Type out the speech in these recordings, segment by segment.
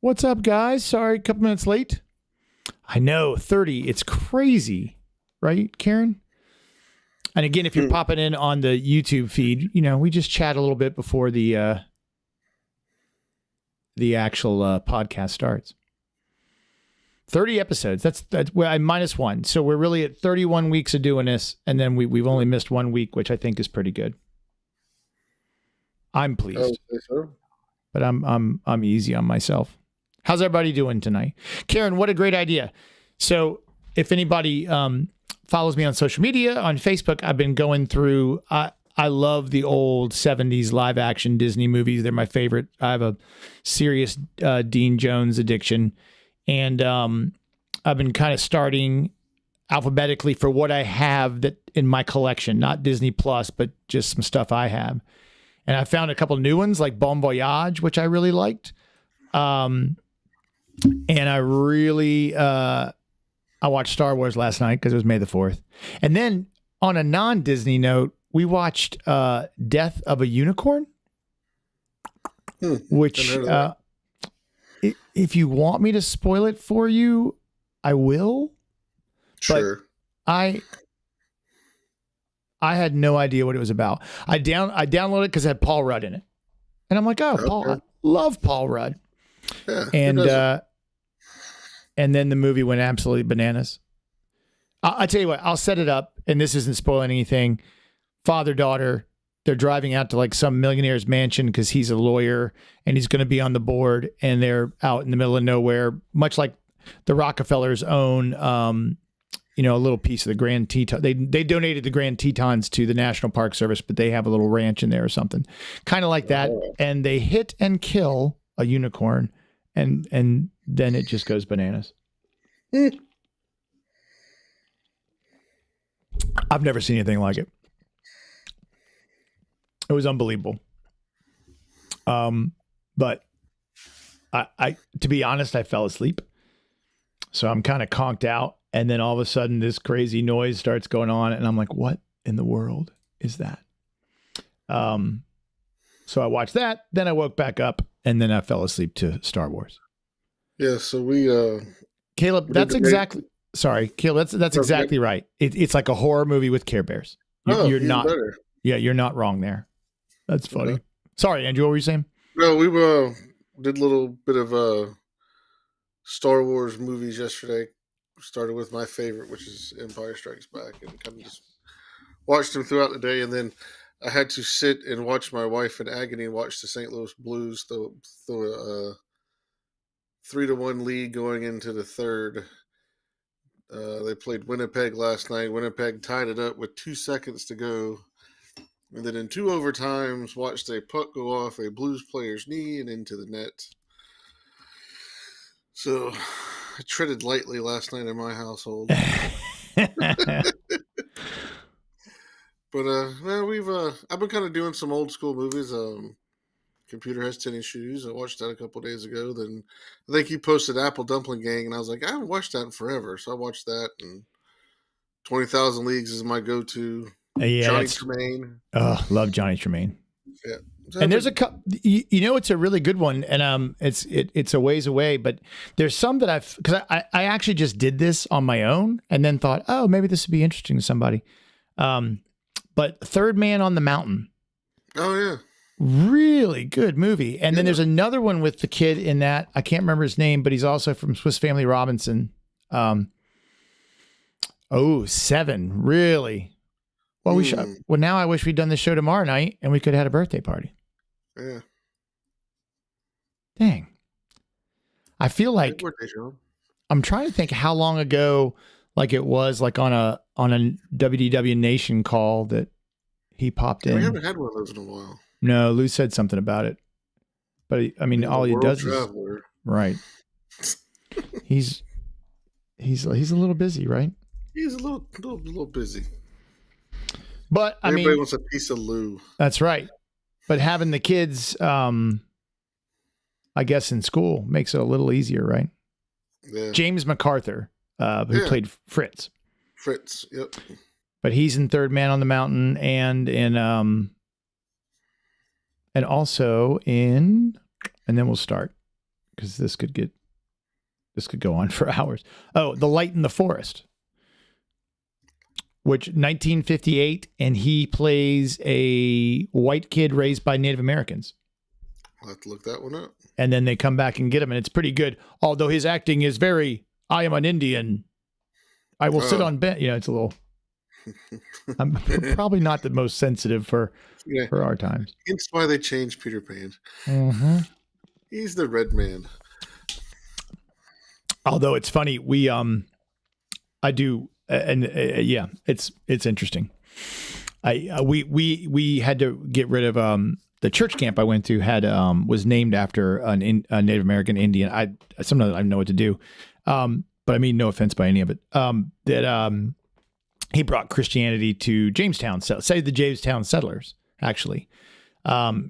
What's up, guys? Sorry, a couple minutes late. I know, 30. It's crazy, right, Karen? And again, if you're popping in on the YouTube feed, we just chat a little bit before the actual podcast starts. 30 episodes. That's well, minus one. So we're really at 31 weeks of doing this, and then we've only missed 1 week, which I think is pretty good. I'm pleased. I would say so. But I'm easy on myself. How's everybody doing tonight? Karen, what a great idea. So if anybody follows me on social media, on Facebook, I've been going through, I love the old 70s live action Disney movies. They're my favorite. I have a serious Dean Jones addiction. And I've been kind of starting alphabetically for what I have that in my collection, not Disney Plus, but just some stuff I have. And I found a couple new ones like Bon Voyage, which I really liked. And I really, I watched Star Wars last night because it was May the 4th. And then on a non-Disney note, we watched Death of a Unicorn, which if you want me to spoil it for you, I will. Sure. But I had no idea what it was about. I downloaded it because it had Paul Rudd in it. And I'm like, Paul, I love Paul Rudd. Yeah, and then the movie went absolutely bananas. I'll tell you what, I'll set it up, and this isn't spoiling anything. Father-daughter, they're driving out to like some millionaire's mansion because he's a lawyer, and he's going to be on the board, and they're out in the middle of nowhere, much like the Rockefellers own, a little piece of the Grand Teton. They donated the Grand Tetons to the National Park Service, but they have a little ranch in there or something. Kind of like that. And they hit and kill a unicorn, and then it just goes bananas. I've never seen anything like it. It was unbelievable. But I to be honest, I fell asleep. So I'm kind of conked out, and then all of a sudden this crazy noise starts going on, and I'm like, what in the world is that? So I watched that, then I woke back up, and then I fell asleep to Star Wars. Yeah, so Caleb, that's exactly that's exactly right. It's like a horror movie with Care Bears. You're not better. Yeah, you're not wrong there. That's funny. Okay. Sorry, Andrew, what were you saying? No, we did a little bit of Star Wars movies yesterday. Started with my favorite, which is Empire Strikes Back, and kind of just watched them throughout the day, and then I had to sit and watch my wife in agony watch the St. Louis Blues throw a 3-1 lead going into the third. They played Winnipeg last night. Winnipeg tied it up with 2 seconds to go. And then in 2 overtimes, watched a puck go off a Blues player's knee and into the net. So I treaded lightly last night in my household. But I've been kind of doing some old school movies. Computer Has Tennis Shoes. I watched that a couple days ago. Then I think you posted Apple Dumpling Gang, and I was like, I haven't watched that in forever. So I watched that, and 20,000 Leagues is my go-to. Johnny Tremaine. Oh, love Johnny Tremaine. Yeah. And there's a couple, it's a really good one, and it's a ways away, but there's some that because I actually just did this on my own, and then thought, oh, maybe this would be interesting to somebody. But Third Man on the Mountain. Oh yeah. Really good movie. And then there's another one with the kid in that. I can't remember his name, but he's also from Swiss Family Robinson. 7. Really? Well, now I wish we'd done this show tomorrow night and we could have had a birthday party. Yeah. Dang. I feel like I'm trying to think how long ago like it was like on a WDW Nation call that he popped in. We haven't had one of those in a while. No, Lou said something about it. But all he does traveler. Is right. He's a little busy, right? He's a little busy. But everybody wants a piece of Lou. That's right. But having the kids, I guess in school makes it a little easier, right? Yeah. James MacArthur, who played Fritz. Fritz, yep. But he's in Third Man on the Mountain and also in, and then we'll start because this could go on for hours. Oh, The Light in the Forest, which 1958, and he plays a white kid raised by Native Americans. I'll have to look that one up. And then they come back and get him, and it's pretty good. Although his acting is very, I am an Indian. I will sit on bench. It's a little. I'm probably not the most sensitive for our times. That's why they changed Peter Pan. Mm-hmm. He's the red man. Although it's funny, I do, yeah, it's interesting. We had to get rid of the church camp I went to was named after a Native American Indian. Sometimes I don't know what to do, but I mean no offense by any of it. That he brought Christianity to Jamestown, the Jamestown settlers actually.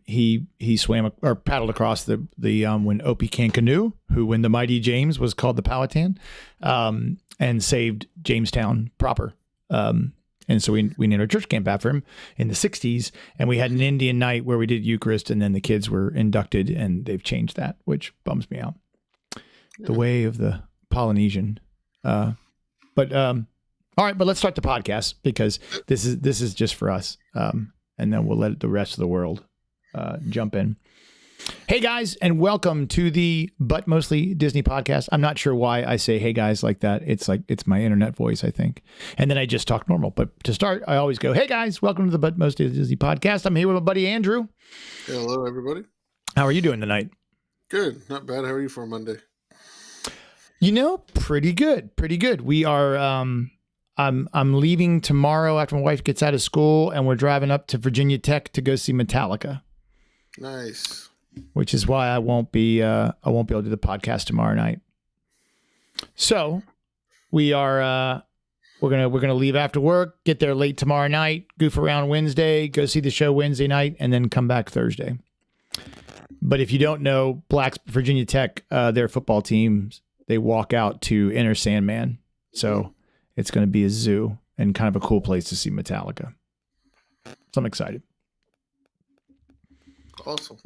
He swam or paddled across the when Opie Canoe, who when the mighty James was called the Powhatan, and saved Jamestown proper. And so we named our church camp after him in the 60s, and we had an Indian night where we did Eucharist, and then the kids were inducted, and they've changed that, which bums me out. The way of the Polynesian. All right, but let's start the podcast because this is just for us. And then we'll let the rest of the world jump in. Hey, guys, and welcome to the But Mostly Disney podcast. I'm not sure why I say hey, guys, like that. It's my internet voice, I think. And then I just talk normal. But to start, I always go, hey, guys, welcome to the But Mostly Disney podcast. I'm here with my buddy Andrew. Hello, everybody. How are you doing tonight? Good. Not bad. How are you for a Monday? Pretty good. Pretty good. We are... I'm leaving tomorrow after my wife gets out of school, and we're driving up to Virginia Tech to go see Metallica. Nice. Which is why I won't be able to do the podcast tomorrow night. So we are we're gonna leave after work, get there late tomorrow night, goof around Wednesday, go see the show Wednesday night, and then come back Thursday. But if you don't know, Virginia Tech, their football teams, they walk out to Enter Sandman. So it's going to be a zoo and kind of a cool place to see Metallica. So I'm excited. Awesome.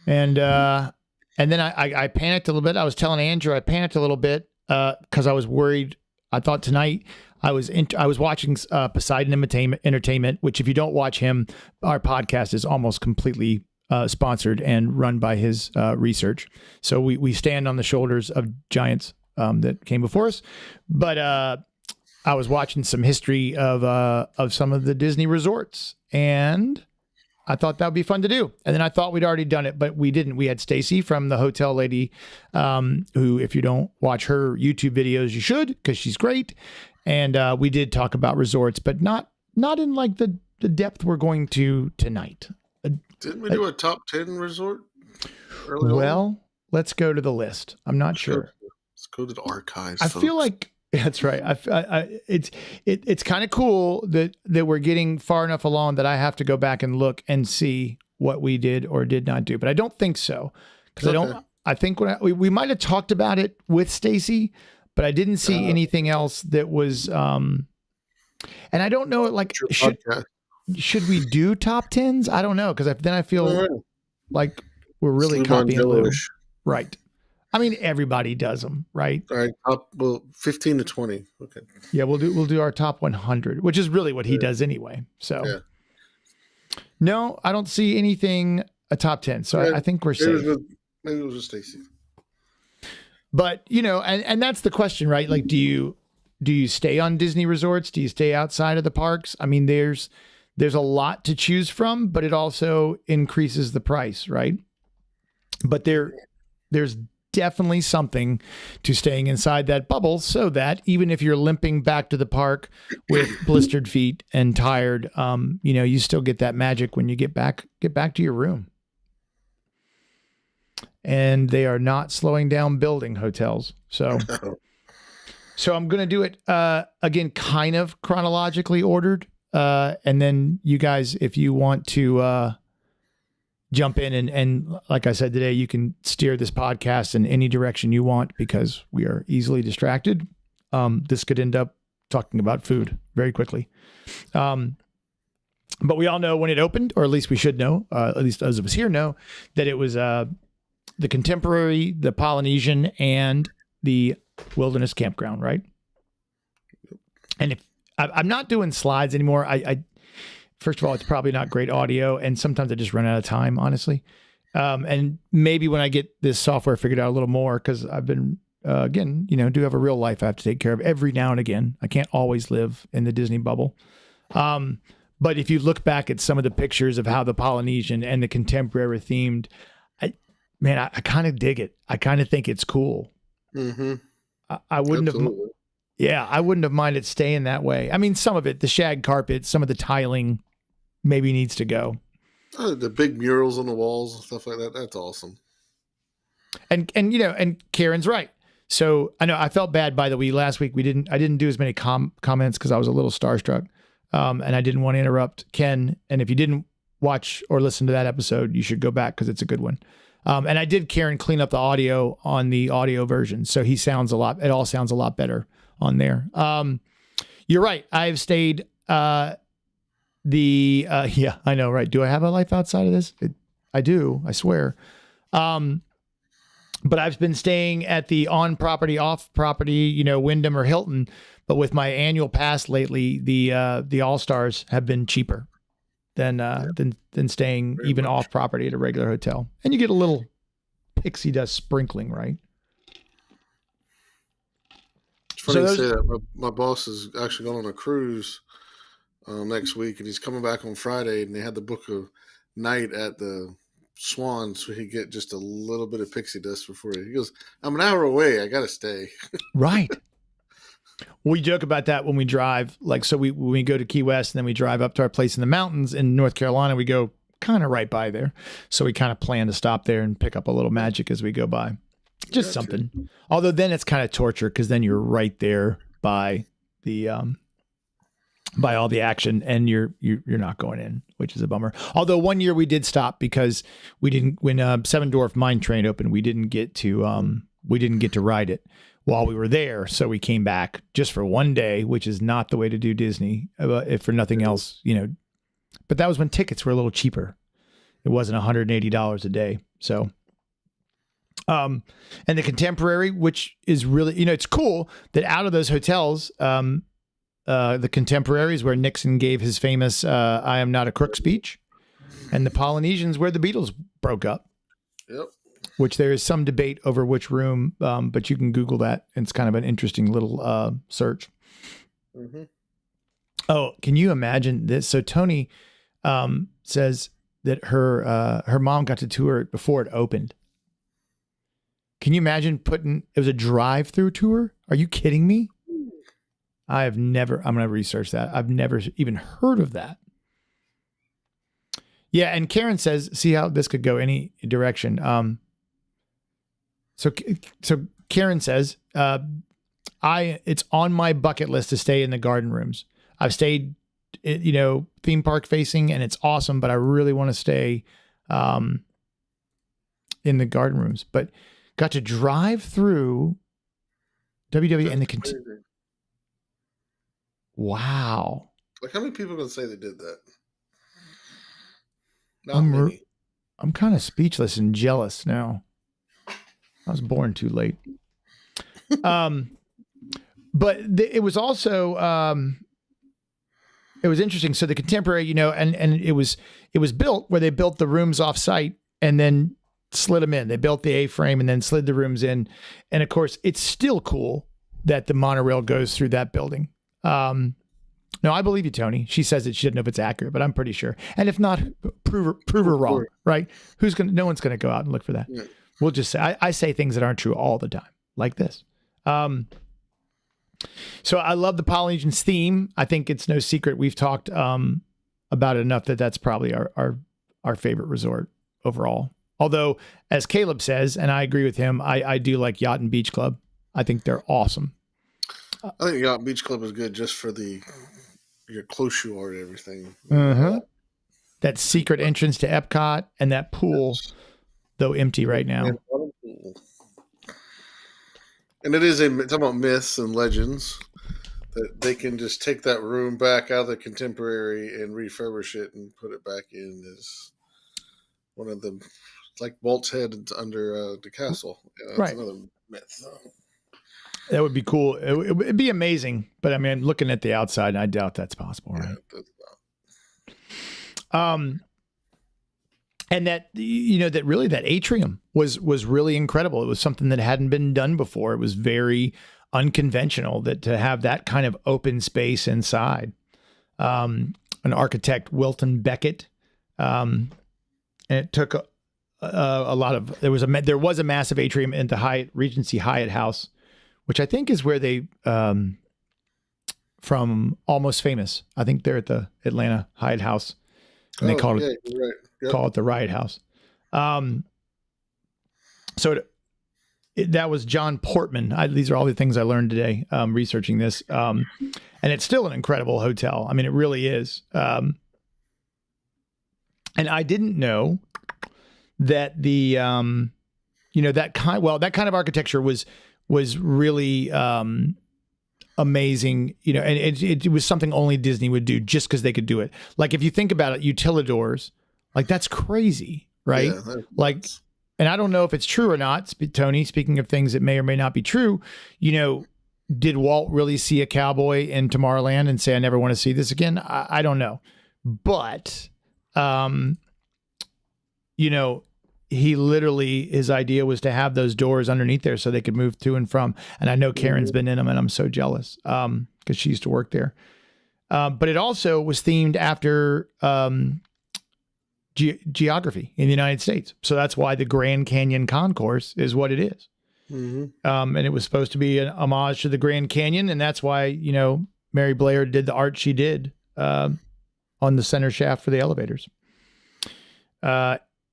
And then I panicked a little bit. I was telling Andrew I panicked a little bit because I was worried. I thought tonight I was watching Poseidon Entertainment, which if you don't watch him, our podcast is almost completely sponsored and run by his research. So we stand on the shoulders of giants that came before us. But I was watching some history of some of the Disney resorts, and I thought that would be fun to do. And then I thought we'd already done it, but we didn't. We had Stacy from the hotel lady, who, if you don't watch her YouTube videos, you should, because she's great. And we did talk about resorts, but not in like the depth we're going to tonight. Didn't we do a top 10 resort early on? Let's go to the list. I'm not sure. Let's go to the archives. I feel like that's right. It's kind of cool that we're getting far enough along that I have to go back and look and see what we did or did not do. But I don't think so, because I think we might have talked about it with Stacy, but I didn't see anything else that was. And I don't know. Like, should we do top 10s? I don't know, because then I feel like we're really copying Lou. Right. I mean, everybody does them, right? All right, 15 to 20. Okay. Yeah, we'll do our top 100, which is really what he does anyway. So, no, I don't see anything a top 10. So I think we're safe. Maybe it was with Stacy. But and that's the question, right? Like, do you stay on Disney resorts? Do you stay outside of the parks? I mean, there's a lot to choose from, but it also increases the price, right? But there's definitely something to staying inside that bubble, so that even if you're limping back to the park with blistered feet and tired, you still get that magic when you get back to your room. And they are not slowing down building hotels. So I'm going to do it again, kind of chronologically ordered. And then you guys, if you want to jump in and like I said today, you can steer this podcast in any direction you want, because we are easily distracted. This could end up talking about food very quickly. But we all know when it opened, or at least we should know, at least those of us here know, that it was the Contemporary, the Polynesian, and the Wilderness Campground, right? And if I'm not doing slides anymore, I first of all, it's probably not great audio, and sometimes I just run out of time, honestly. And maybe when I get this software figured out a little more, because I've been again, do have a real life I have to take care of every now and again. I can't always live in the Disney bubble. But if you look back at some of the pictures of how the Polynesian and the Contemporary themed, I kind of dig it. I kind of think it's cool. Mm-hmm. I wouldn't Absolutely. have. Yeah, I wouldn't have minded staying that way. I mean, some of it, the shag carpet, some of the tiling, maybe needs to go. The big murals on the walls and stuff like that. That's awesome. And Karen's right. So I know I felt bad, by the way, last week I didn't do as many comments because I was a little starstruck. And I didn't want to interrupt Ken. And if you didn't watch or listen to that episode, you should go back because it's a good one. And I did, Karen, clean up the audio on the audio version. So it all sounds a lot better on there. You're right. I've stayed, yeah, I know, right. Do I have a life outside of this? I do, I swear. But I've been staying at the on property, off property, Wyndham or Hilton. But with my annual pass lately, the All-Stars have been cheaper than staying Very even much. off property at a regular hotel. And you get a little pixie dust sprinkling, right? It's funny you say that. My boss is actually going on a cruise next week, and he's coming back on Friday, and they had to book a night at the Swan so he get just a little bit of pixie dust before he goes, I'm an hour away. I got to stay. Right. We joke about that when we drive. Like, so when we go to Key West and then we drive up to our place in the mountains in North Carolina, we go kind of right by there. So we kind of plan to stop there and pick up a little magic as we go by. Just something. Although then it's kind of torture because then you're right there by the by all the action and you're not going in, which is a bummer. Although one year we did stop because we didn't, when Seven Dwarf Mine Train opened, we didn't get to ride it while we were there. So we came back just for one day, which is not the way to do Disney, if for nothing else, but that was when tickets were a little cheaper. It wasn't $180 a day. So, and the Contemporary, which is really, it's cool that out of those hotels, the Contemporary is where Nixon gave his famous I am not a crook speech, and the Polynesian's where the Beatles broke up. Yep. Which there is some debate over which room, but you can Google that. It's kind of an interesting little search. Mm-hmm. Oh, can you imagine this? So Tony says that her mom got to tour it before it opened. Can you imagine it was a drive-through tour? Are you kidding me? I'm going to research that. I've never even heard of that. Yeah, and Karen says, see how this could go any direction. So Karen says, it's on my bucket list to stay in the garden rooms. I've stayed, theme park facing, and it's awesome, but I really want to stay in the garden rooms. But got to drive through WW and the wow. Like, how many people are going to say they did that? Not I'm many. I'm kind of speechless and jealous now. I was born too late. But it was also it was interesting. So the Contemporary, and it was built where they built the rooms off site and then slid them in. They built the A-frame and then slid the rooms in. And of course, it's still cool that the monorail goes through that building. No, I believe you, Tony. She says that she doesn't know if it's accurate, but I'm pretty sure. And if not, prove her wrong, right? No one's going to go out and look for that. Yeah. We'll just say, I say things that aren't true all the time, like this. So I love the Polynesian's theme. I think it's no secret. We've talked about it enough that that's probably our favorite resort overall. Although, as Caleb says, and I agree with him, I do like Yacht and Beach Club. I think they're awesome. I think Yacht Beach Club is good just for your close you are to everything. Uh-huh. That secret entrance to Epcot and that pool, though empty right now. And it's about myths and legends that they can just take that room back out of the Contemporary and refurbish it and put it back in as one of the like Walt's head under the castle. Yeah, that's Right. another myth. That would be cool. It'd be amazing. But I mean, looking at the outside, I doubt that's possible, right? That's not. And that, that really that atrium was really incredible. It was something that hadn't been done before. It was very unconventional to have that kind of open space inside. An architect, Wilton Beckett, and it took a lot of. There was a massive atrium in the Regency Hyatt House, which I think is where they from Almost Famous. I think they're at the Atlanta Hyatt House, and they called it. You're right. Yep. Call it the Riot House. So that was John Portman. These are all the things I learned today researching this. And it's still an incredible hotel. I mean, it really is. And I didn't know that that kind of architecture was really amazing, and it was something only Disney would do just because they could do it. Like if you think about it, utilidors. Like that's crazy, right? Yeah, like, and I don't know if it's true or not. Tony, speaking of things that may or may not be true, did Walt really see a cowboy in Tomorrowland and say, "I never want to see this again"? I don't know, but he literally, his idea was to have those doors underneath there so they could move to and from. And I know Karen's been in them, and I'm so jealous because she used to work there. But it also was themed after geography in the United States. So that's why the Grand Canyon Concourse is what it is. Mm-hmm. And it was supposed to be an homage to the Grand Canyon. And that's why, Mary Blair did the art she did on the center shaft for the elevators.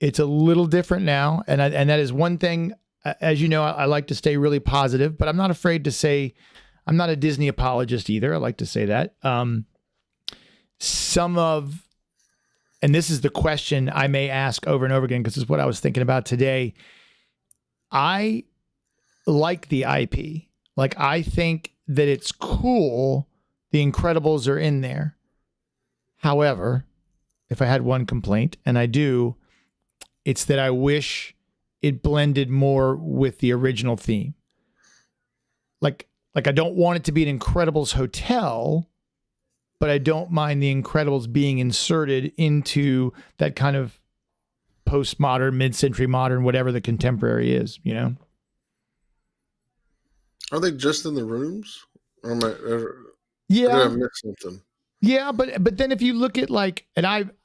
It's a little different now. And that is one thing, as you know, I like to stay really positive, but I'm not afraid to say, I'm not a Disney apologist either. I like to say that. And this is the question I may ask over and over again, because this is what I was thinking about today. I like the IP. Like, I think that it's cool. The Incredibles are in there. However, if I had one complaint, and I do, it's that I wish it blended more with the original theme. Like I don't want it to be an Incredibles hotel, but I don't mind the Incredibles being inserted into that kind of postmodern, mid-century modern, whatever the contemporary is, Are they just in the rooms? Or yeah. Did I miss something? Yeah, but then if you look at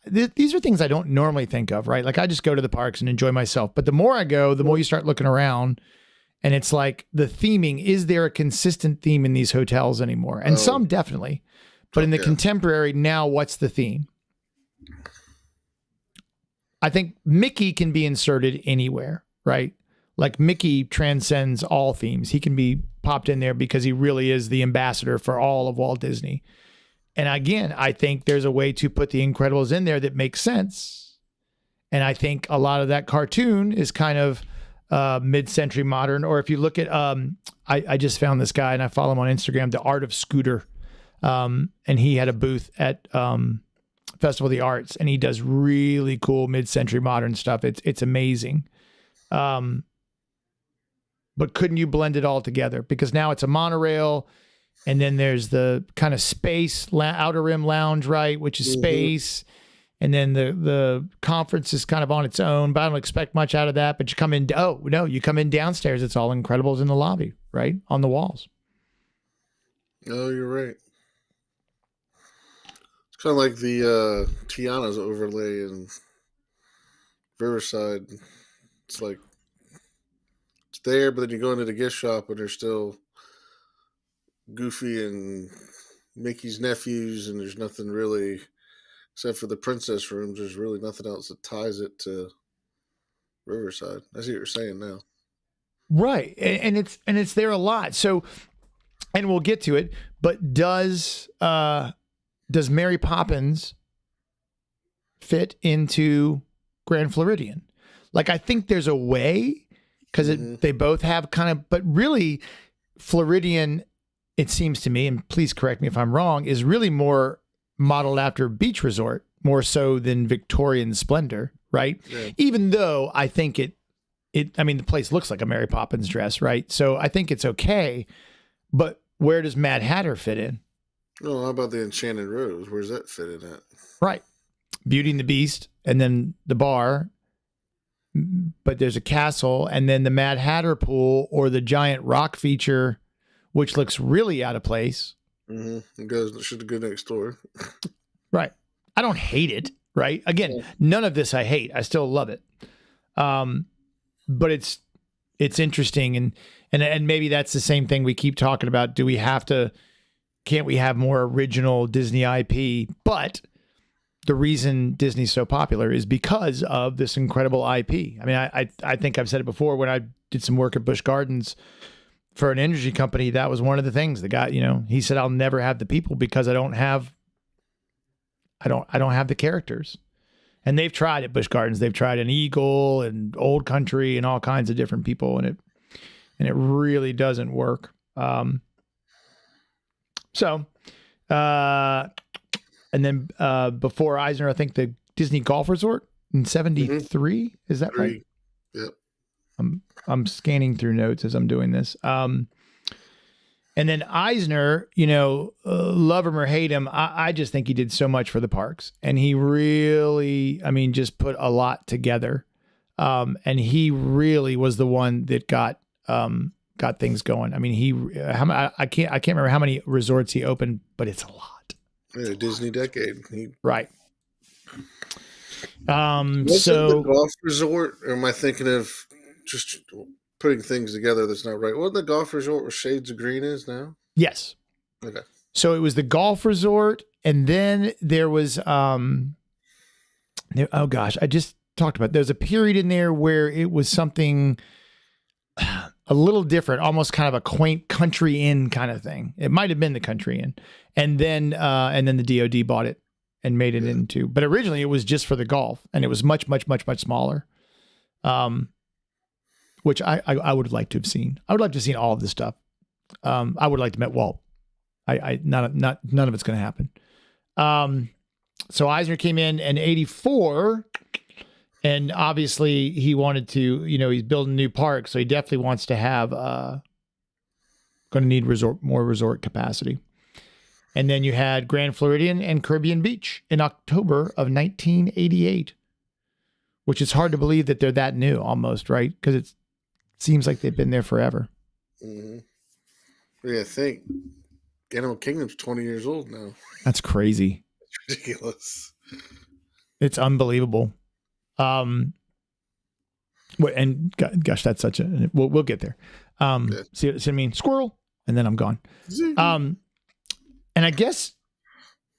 these are things I don't normally think of, right? Like I just go to the parks and enjoy myself. But the more I go, the more you start looking around, and it's like the theming. Is there a consistent theme in these hotels anymore? And some definitely. But in the contemporary, now what's the theme? I think Mickey can be inserted anywhere, right? Like Mickey transcends all themes. He can be popped in there because he really is the ambassador for all of Walt Disney. And again, I think there's a way to put the Incredibles in there that makes sense. And I think a lot of that cartoon is kind of mid-century modern. Or if you look at, I just found this guy and I follow him on Instagram, The Art of Scooter. And he had a booth at Festival of the Arts, and he does really cool mid-century modern stuff. It's amazing. But couldn't you blend it all together? Because now it's a monorail, and then there's the kind of space outer rim lounge, right, which is space, and then the conference is kind of on its own. But I don't expect much out of that. But you come in. Oh no, you come in downstairs. It's all Incredibles in the lobby, right, on the walls. Oh, you're right. It's kind of like the Tiana's overlay in Riverside. It's like it's there, but then you go into the gift shop and there's still Goofy and Mickey's nephews, and there's nothing really except for the princess rooms. There's really nothing else that ties it to Riverside. I see what you're saying now. Right, and it's there a lot. So, and we'll get to it. But does Mary Poppins fit into Grand Floridian? Like, I think there's a way, because they both have kind of, but really Floridian, it seems to me, and please correct me if I'm wrong, is really more modeled after beach resort, more so than Victorian splendor, right? Yeah. Even though I think I mean, the place looks like a Mary Poppins dress, right? So I think it's okay, but where does Mad Hatter fit in? Oh, how about the Enchanted Rose? Where's that fit in at? Right. Beauty and the Beast, and then the bar, but there's a castle, and then the Mad Hatter pool or the giant rock feature, which looks really out of place. Mm-hmm. It should go next door. Right. I don't hate it, right? Again, none of this I hate. I still love it. But it's interesting, and maybe that's the same thing we keep talking about. Can't we have more original Disney IP? But the reason Disney's so popular is because of this incredible IP. I mean, I think I've said it before when I did some work at Busch Gardens for an energy company. That was one of the things. The guy, he said, I'll never have the people because I don't have the characters. And they've tried at Busch Gardens. They've tried an Eagle and Old Country and all kinds of different people, and it really doesn't work. And then before Eisner, I think the Disney Golf Resort in '73. Mm-hmm. Is that right? Yep. I'm scanning through notes as I'm doing this. And then Eisner, love him or hate him, I just think he did so much for the parks, and he really, just put a lot together. And he really was the one that got things going. I mean, I can't remember how many resorts he opened, but it's a lot. Yeah, Disney decade. Right. Was it the golf resort, or am I thinking of just putting things together that's not right? Wasn't the golf resort where Shades of Green is now? Yes. Okay. So it was the golf resort, and then there was oh gosh, I just talked about it. There's a period in there where it was something a little different, almost kind of a quaint country inn kind of thing. It might have been the country inn, and then the DoD bought it and made it into. But originally it was just for the golf, and it was much, much, much, much smaller. Which I would have liked to have seen. I would like to have seen all of this stuff. I would like to met Walt. None of it's going to happen. So Eisner came in 84. And obviously he wanted to, he's building a new park. So he definitely wants to have, going to need more resort capacity. And then you had Grand Floridian and Caribbean Beach in October of 1988, which is hard to believe that they're that new almost, right? Because it seems like they've been there forever. Mm-hmm. Yeah, I think Animal Kingdom's 20 years old now. That's crazy. It's ridiculous. It's unbelievable. And gosh, that's such we'll get there. See what I mean? Squirrel, and then I'm gone. And I guess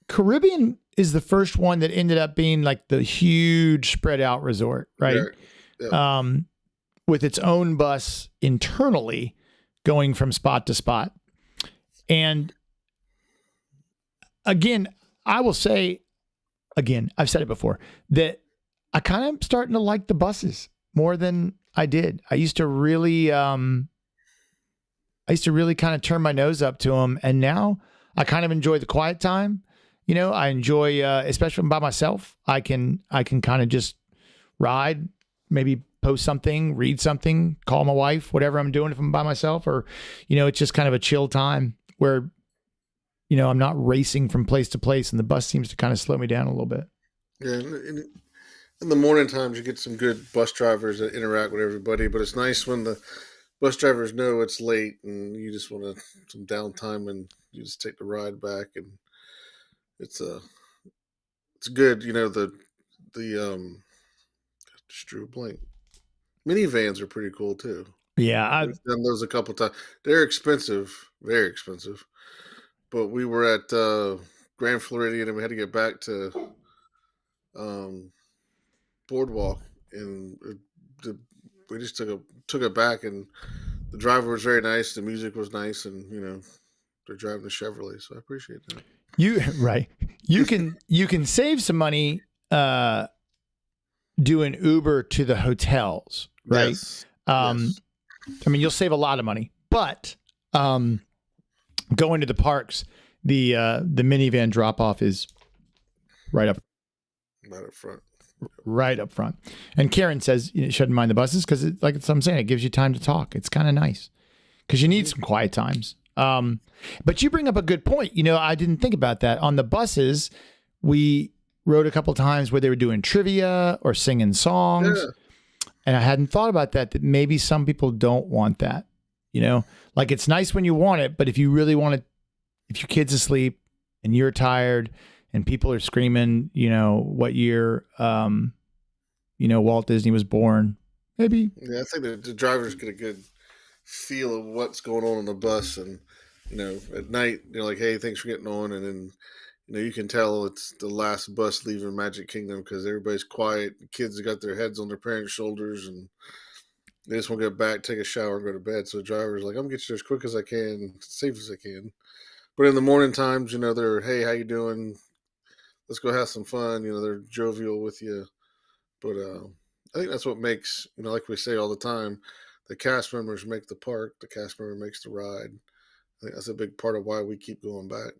Caribbean is the first one that ended up being like the huge spread out resort, right? Yeah. With its own bus internally going from spot to spot. And again, I will say, I've said it before, that I kind of starting to like the buses more than I did. I used to really kind of turn my nose up to them, and now I kind of enjoy the quiet time. I enjoy, especially when I'm by myself. I can kind of just ride, maybe post something, read something, call my wife, whatever I'm doing if I'm by myself, or it's just kind of a chill time where I'm not racing from place to place, and the bus seems to kind of slow me down a little bit. Yeah. In the morning times, you get some good bus drivers that interact with everybody, but it's nice when the bus drivers know it's late and you just want some downtime and you just take the ride back, and it's good. Just drew a blank. Minivans are pretty cool too. Yeah, I've done those a couple times. They're expensive, very expensive. But we were at Grand Floridian and we had to get back to Boardwalk, and we just took it back, and the driver was very nice, the music was nice, and they're driving the Chevrolet, so I appreciate that. You can save some money doing Uber to the hotels, right? Yes. Yes. I mean, you'll save a lot of money, but going to the parks, the minivan drop off is right up front. right up front. And Karen says you shouldn't mind the buses because, like I'm saying, it gives you time to talk. It's kind of nice because you need some quiet times. But you bring up a good point. I didn't think about that. On the buses, we rode a couple times where they were doing trivia or singing songs. Yeah. And I hadn't thought about that maybe some people don't want that. Like it's nice when you want it, but if you really want it, if your kid's asleep and you're tired and people are screaming, what year, Walt Disney was born, maybe. Yeah, I think the drivers get a good feel of what's going on the bus, and at night you're like, hey, thanks for getting on, and then you can tell it's the last bus leaving Magic Kingdom because everybody's quiet. The kids have got their heads on their parents' shoulders and they just want to go back, take a shower, and go to bed. So the driver's like, I'm going to get you as quick as I can, as safe as I can. But in the morning times, they're, hey, how you doing? Let's go have some fun. They're jovial with you. But I think that's what makes, like we say all the time, the cast members make the park, the cast member makes the ride. I think that's a big part of why we keep going back.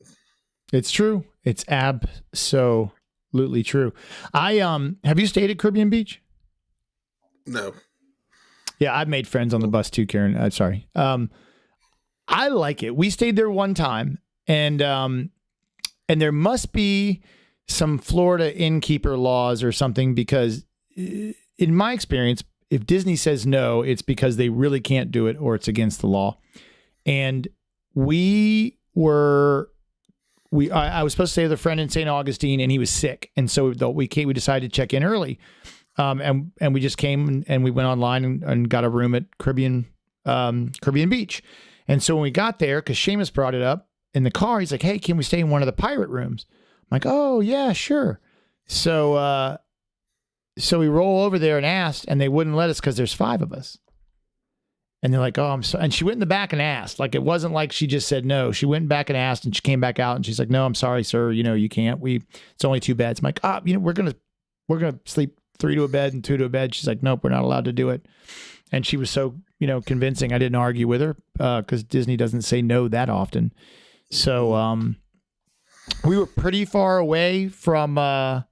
It's true. It's absolutely true. Have you stayed at Caribbean Beach? No. Yeah, I've made friends on the bus too, Karen. Sorry. I like it. We stayed there one time, and there must be some Florida innkeeper laws or something because, in my experience, if Disney says no, it's because they really can't do it or it's against the law. And I was supposed to stay with a friend in St. Augustine, and he was sick, and so we decided to check in early, and we just came and we went online and got a room at Caribbean Beach. And so when we got there, because Seamus brought it up in the car, he's like, "Hey, can we stay in one of the pirate rooms?" I'm like, "Oh yeah, sure." So we roll over there and asked, and they wouldn't let us because there's 5 of us. And they're like, "Oh, I'm sorry." And she went in the back and asked. Like, it wasn't like she just said no. She went back and asked, and she came back out, and she's like, "No, I'm sorry, sir. You can't. It's only 2 beds." I'm like, we're gonna sleep 3 to a bed and 2 to a bed. She's like, "Nope, we're not allowed to do it." And she was so convincing. I didn't argue with her because Disney doesn't say no that often. So we were pretty far away from the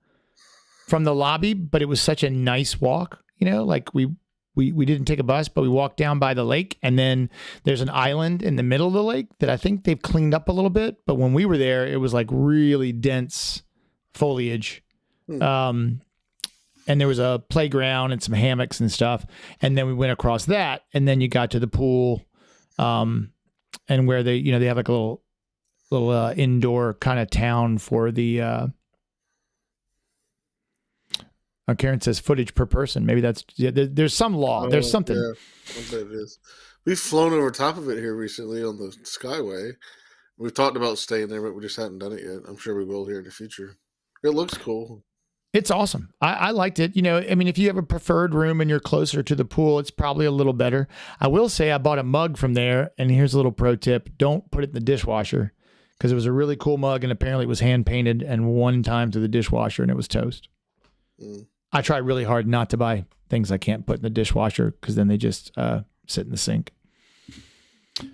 lobby, but it was such a nice walk. Like we didn't take a bus, but we walked down by the lake, and then there's an island in the middle of the lake that I think they've cleaned up a little bit. But when we were there, it was like really dense foliage. And there was a playground and some hammocks and stuff. And then we went across that, and then you got to the pool, and where they have like a little indoor kind of town for the. Karen says footage per person. Maybe that's there's some law. There's something. Yeah, I bet it is. We've flown over top of it here recently on the Skyway. We've talked about staying there, but we just haven't done it yet. I'm sure we will here in the future. It looks cool. It's awesome. I liked it. If you have a preferred room and you're closer to the pool, it's probably a little better. I will say I bought a mug from there, and here's a little pro tip. Don't put it in the dishwasher because it was a really cool mug, and apparently it was hand painted and one time to the dishwasher, and it was toast. I try really hard not to buy things I can't put in the dishwasher because then they just sit in the sink.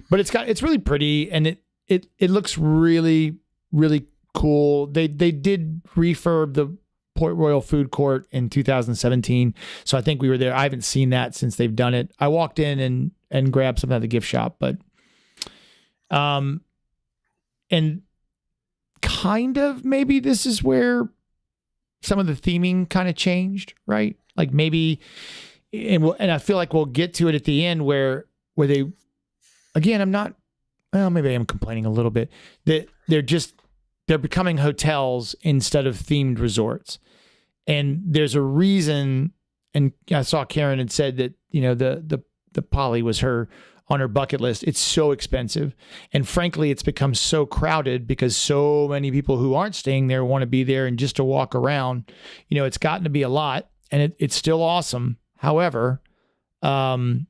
But it's really pretty, and it looks really, really cool. They did refurb the Port Royal Food Court in 2017. So I think we were there. I haven't seen that since they've done it. I walked in and grabbed something at the gift shop, but and kind of maybe this is where some of the theming kind of changed, right? Like maybe, and I feel like we'll get to it at the end where they, again, maybe I am complaining a little bit that they're becoming hotels instead of themed resorts. And there's a reason, and I saw Karen had said that, the Poly was on her bucket list. It's so expensive. And frankly, it's become so crowded because so many people who aren't staying there want to be there and just to walk around. It's gotten to be a lot, and it's still awesome. However, one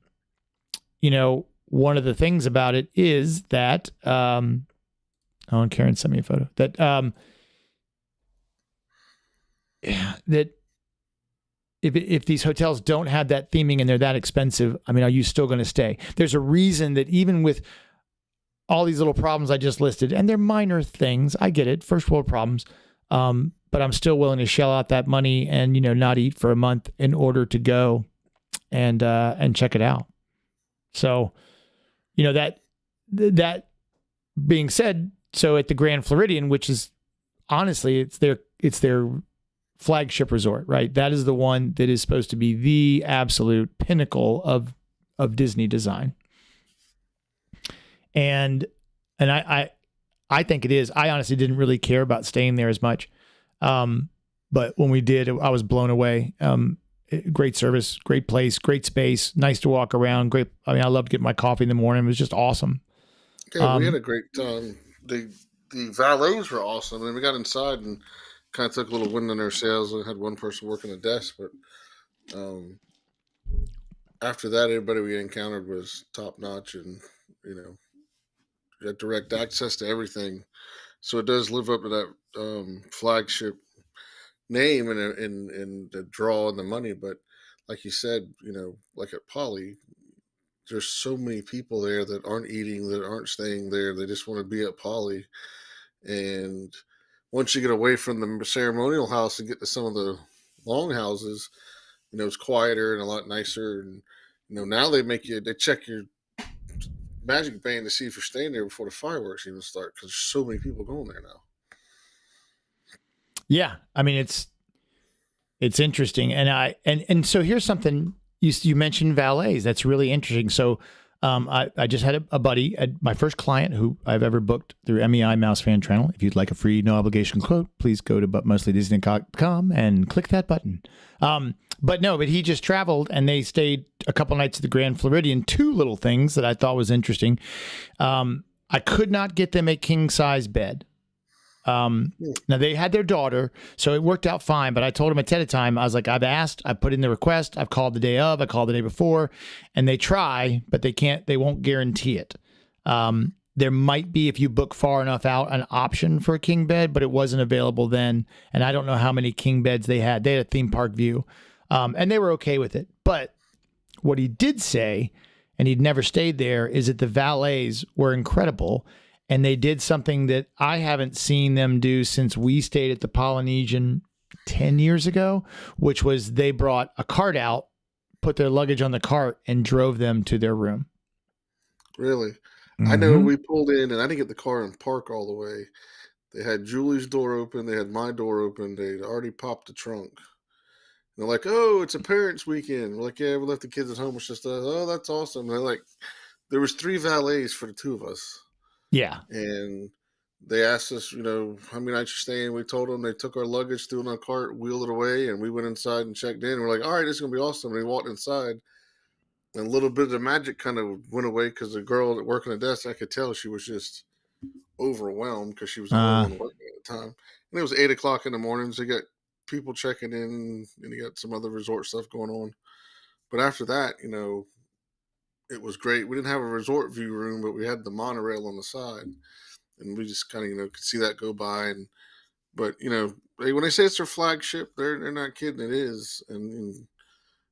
of the ththings about it is that, and Karen sent me a photo that that if these hotels don't have that theming and they're that expensive, are you still going to stay? There's a reason that even with all these little problems I just listed, and they're minor things, I get it, first world problems, But I'm still willing to shell out that money and, not eat for a month in order to go and check it out. So, that being said, so at the Grand Floridian, which is honestly, it's their flagship resort, right? That is the one that is supposed to be the absolute pinnacle of Disney design. And I think it is. I honestly didn't really care about staying there as much. But when we did, I was blown away. Great service, great place, great space, nice to walk around. Great. I mean, I loved getting my coffee in the morning. It was just awesome. Yeah, we had a great time. The valets were awesome. And we got inside and kind of took a little wind in our sails. We had one person working the desk, but after that, everybody we encountered was top notch, and you had direct access to everything. So it does live up to that flagship name and the draw and the money. But like you said, like at Poly, there's so many people there that aren't eating, that aren't staying there. They just want to be at Poly. And once you get away from the ceremonial house and get to some of the long houses, it's quieter and a lot nicer. And now they check your magic band to see if you're staying there before the fireworks even start, because there's so many people going there now. Yeah, I mean it's interesting, and so here's something you mentioned, valets. That's really interesting. So I just had a buddy, my first client who I've ever booked through MEI Mouse Fan Channel. If you'd like a free no obligation quote, please go to butmostly.disney.com and click that button. But he just traveled and they stayed a couple nights at the Grand Floridian. Two little things that I thought was interesting. I could not get them a king size bed. Now they had their daughter, so it worked out fine, but I told them ahead of time, I was like, I've asked, I put in the request, I've called the day of, I called the day before, and they try, but they won't guarantee it. There might be, if you book far enough out, an option for a king bed, but it wasn't available then. And I don't know how many king beds they had. They had a theme park view, and they were okay with it. But what he did say, and he'd never stayed there, is that the valets were incredible. And they did something that I haven't seen them do since we stayed at the Polynesian 10 years ago, which was they brought a cart out, put their luggage on the cart, and drove them to their room. Really? Mm-hmm. I know we pulled in, and I didn't get the car and park all the way. They had Julie's door open. They had my door open. They'd already popped the trunk. And they're like, oh, it's a parents' weekend. We're like, yeah, we left the kids at home. It's just us. Oh, that's awesome. And they're like, there was 3 valets for the 2 of us. Yeah. And they asked us, how many nights you're staying. We told them. They took our luggage, threw it in a cart, wheeled it away, and we went inside and checked in. We're like, all right, this is going to be awesome. And we walked inside, and a little bit of the magic kind of went away because the girl that worked on the desk, I could tell she was just overwhelmed because she was the only one working at the time. And it was 8 o'clock in the morning, so you got people checking in, and you got some other resort stuff going on. But after that, it was great. We didn't have a resort view room, but we had the monorail on the side, and we just kind of, could see that go by. But when they say it's their flagship, they're not kidding. It is. And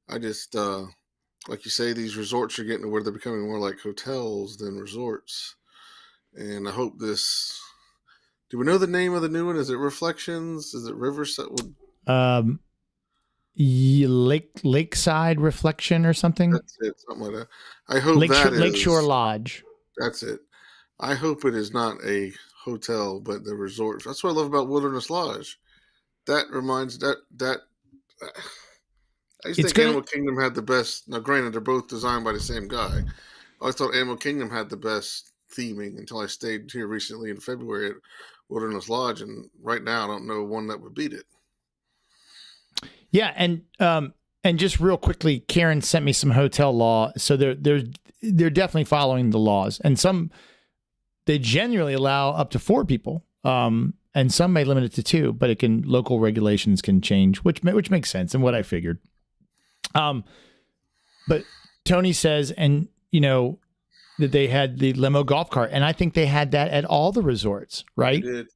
I just, like you say, these resorts are getting to where they're becoming more like hotels than resorts. And I hope this, do we know the name of the new one? Is it Reflections? Is it Riverside? Lakeside Reflection or something. That's it, something like that. I hope Lakeshore Lodge. That's it. I hope it is not a hotel, but the resort. That's what I love about Wilderness Lodge. That reminds I used to think Animal Kingdom had the best. Now, granted, they're both designed by the same guy. I always thought Animal Kingdom had the best theming until I stayed here recently in February at Wilderness Lodge, and right now I don't know one that would beat it. Yeah, and just real quickly, Karen sent me some hotel law. So they're definitely following the laws, and they generally allow up to 4 people, and some may limit it to 2. But local regulations can change, which makes sense and what I figured. But Tony says, and that they had the limo golf cart, and I think they had that at all the resorts, right? They did.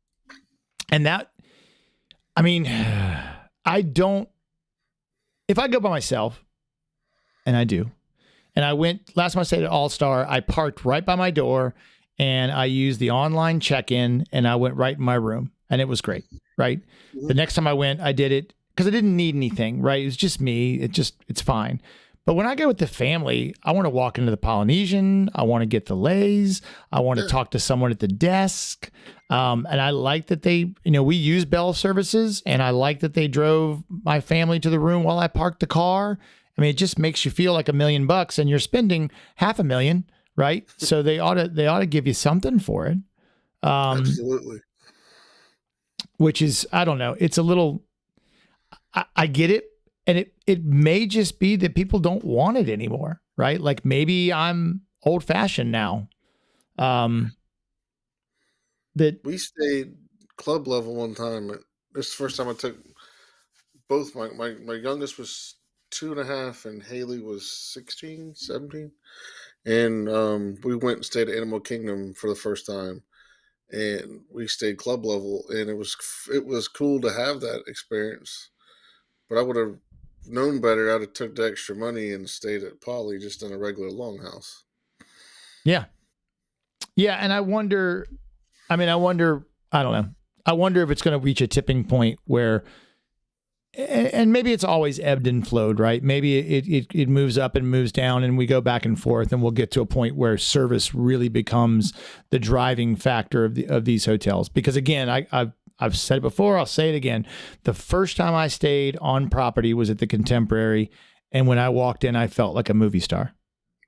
And that, I mean, I don't. If I go by myself, and I do, and I went, last time I stayed at All-Star, I parked right by my door, and I used the online check-in, and I went right in my room. and it was great, right? Mm-hmm. The next time I went, I did it because I didn't need anything, right? It was just me. It's fine. But when I go with the family, I want to walk into the Polynesian. I want to get the lays. I want to talk to someone at the desk. And I like that they, we use Bell services, and I like that they drove my family to the room while I parked the car. I mean, it just makes you feel like $1 million, and you're spending $500,000, right? So they ought to give you something for it. Absolutely. Which is, I don't know. It's a little, I get it. And it may just be that people don't want it anymore, right? Like maybe I'm old fashioned now. That we stayed club level one time. This is the first time I took both. My youngest was 2.5 and Haley was 16, 17. And we went and stayed at Animal Kingdom for the first time. And we stayed club level, and it was cool to have that experience. But I would have known better. I'd have took the extra money and stayed at Poly just in a regular longhouse. Yeah. Yeah. And I wonder, I don't know. I wonder if it's going to reach a tipping point where, and maybe it's always ebbed and flowed, right? Maybe it moves up and moves down, and we go back and forth, and we'll get to a point where service really becomes the driving factor of these hotels. Because again, I've said it before, I'll say it again. The first time I stayed on property was at the Contemporary, and when I walked in, I felt like a movie star.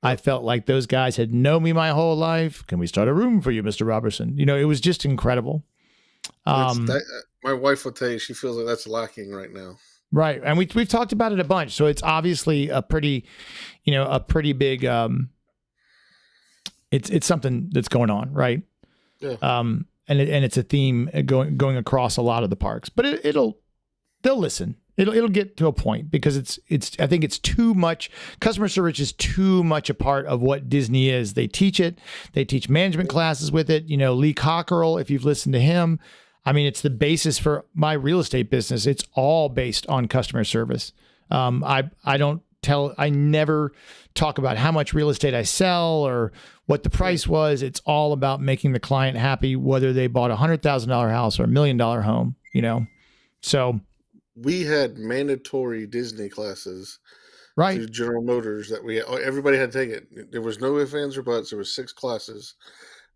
I felt like those guys had known me my whole life. Can we start a room for you, Mr. Robertson? It was just incredible. My wife will tell you she feels like that's lacking right now. Right, and we've talked about it a bunch. So it's obviously a pretty big. It's something that's going on, right? Yeah. And it's a theme going across a lot of the parks. But they'll listen. It'll get to a point because I think it's too much. Customer service is too much a part of what Disney is. They teach it. They teach management classes with it. Lee Cockerell, if you've listened to him, I mean, it's the basis for my real estate business. It's all based on customer service. I never talk about how much real estate I sell or what the price was. It's all about making the client happy, whether they bought $100,000 house or $1 million home, So we had mandatory Disney classes, right, through General Motors that everybody had to take it. There was no ifs, ands, or buts. There was 6 classes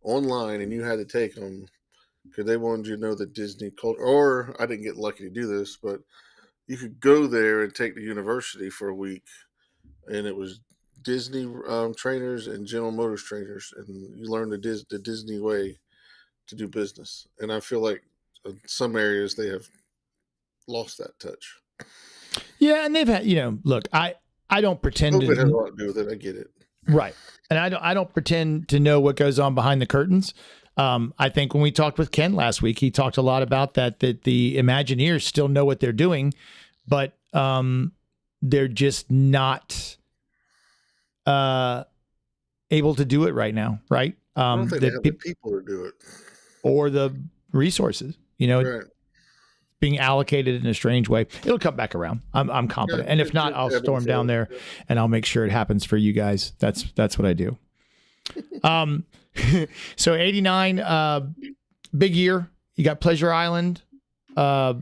online, and you had to take them because they wanted you to know the Disney culture. Or I didn't get lucky to do this, but you could go there and take the university for a week, and it was Disney trainers and General Motors trainers, and you learn the Disney way to do business. And I feel like in some areas they have lost that touch. Yeah, and they've had, look, I don't pretend COVID has a lot to do with it. I get it. Right. And I don't pretend to know what goes on behind the curtains. I think when we talked with Ken last week, he talked a lot about that the Imagineers still know what they're doing, but they're just not able to do it right now, right? I don't think they have the people to do it. Or the resources, Right. being allocated in a strange way. It'll come back around. I'm confident. And if not, I'll storm down there and I'll make sure it happens for you guys. That's what I do. So 89, big year. You got Pleasure Island, at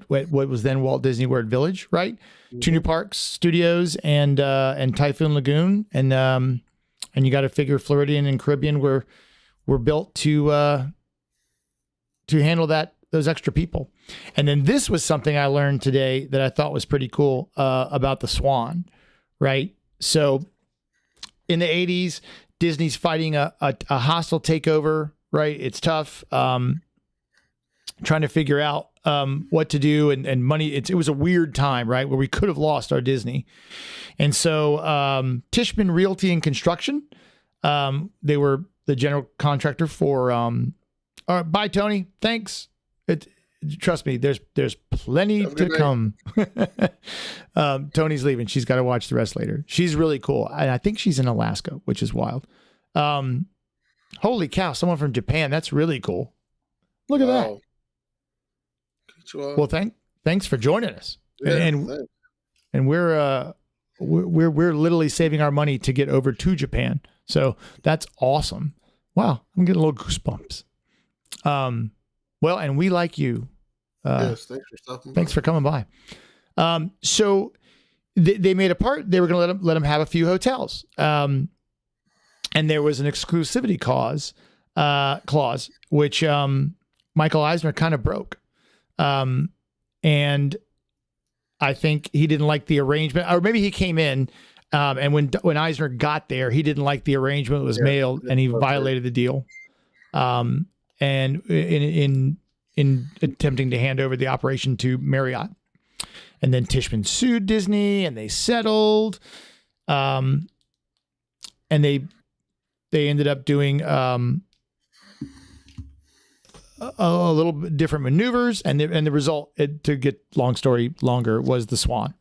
what was then Walt Disney World Village, right? Mm-hmm. 2 new parks, studios, and Typhoon Lagoon, and you got to figure Floridian and Caribbean were built to handle those extra people. And then this was something I learned today that I thought was pretty cool about the Swan, right? So in the 80s, Disney's fighting a hostile takeover, right? It's tough, trying to figure out what to do and money. It was a weird time, right, where we could have lost our Disney. And so Tishman Realty and Construction, they were the general contractor for all right, bye, Tony. Thanks. Trust me, there's plenty to come. Tony's leaving. She's got to watch the rest later. She's really cool. And I think she's in Alaska, which is wild. Holy cow, someone from Japan. That's really cool. Look at that. Well, thanks for joining us. Yeah, and we're literally saving our money to get over to Japan. So that's awesome. Wow, I'm getting a little goosebumps. Well, and we like you. Yes, thanks for stopping by. Thanks for coming by. So they made a part. They were going to let them have a few hotels. And there was an exclusivity clause, which Michael Eisner kind of broke. And I think he didn't like the arrangement, or maybe he came in, and when Eisner got there, he didn't like the arrangement that was mailed, and he violated the deal. And in attempting to hand over the operation to Marriott, and then Tishman sued Disney, and they settled, and they ended up doing a little bit different maneuvers, and the result, to get long story longer, was the Swan,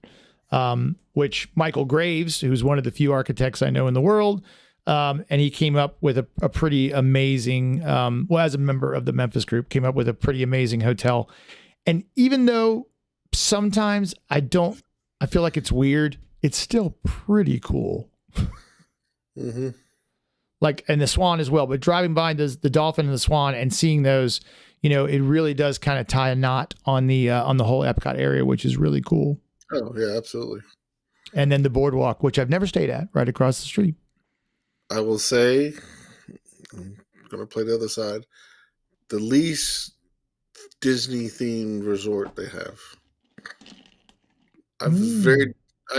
which Michael Graves, who's one of the few architects I know in the world, and he came up with a pretty amazing, as a member of the Memphis group, came up with a pretty amazing hotel. And even though sometimes I feel like it's weird, it's still pretty cool. Mm-hmm. Like, and the Swan as well, but driving by the Dolphin and the Swan and seeing those, it really does kind of tie a knot on the whole Epcot area, which is really cool. Oh yeah, absolutely. And then the boardwalk, which I've never stayed at, right across the street. I will say, I'm going to play the other side, the least Disney themed resort they have. I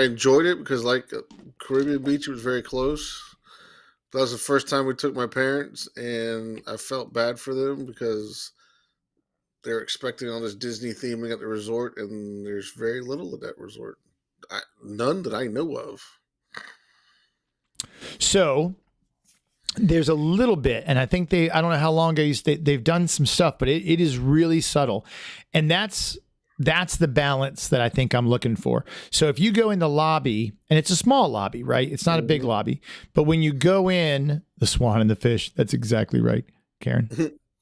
enjoyed it because, like, Caribbean Beach was very close. That was the first time we took my parents, and I felt bad for them because they're expecting all this Disney theming at the resort, and there's very little of that resort. None that I know of. So there's a little bit, and I think I don't know how long ago they've done some stuff, but it is really subtle. And that's the balance that I think I'm looking for. So if you go in the lobby, and it's a small lobby, right? It's not a big lobby, but when you go in, the Swan and the Fish, that's exactly right, Karen.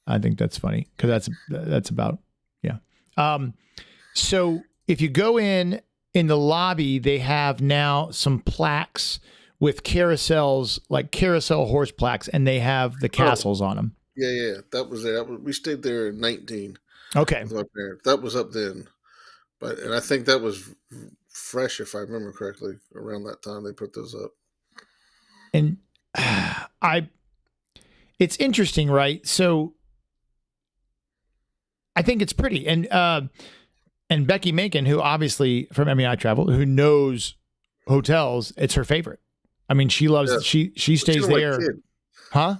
I think that's funny because that's about, yeah. So if you go in the lobby, they have now some plaques with carousels, like carousel horse plaques, and they have the castles on them. Yeah. That was it. We stayed there in 19. Okay. With my parents. That was up then. And I think that was fresh, if I remember correctly. Around that time, they put those up. And it's interesting, right? So I think it's pretty. And Becky Macon, who obviously from MEI Travel, who knows hotels, it's her favorite. I mean, she loves, she stays there. Like huh?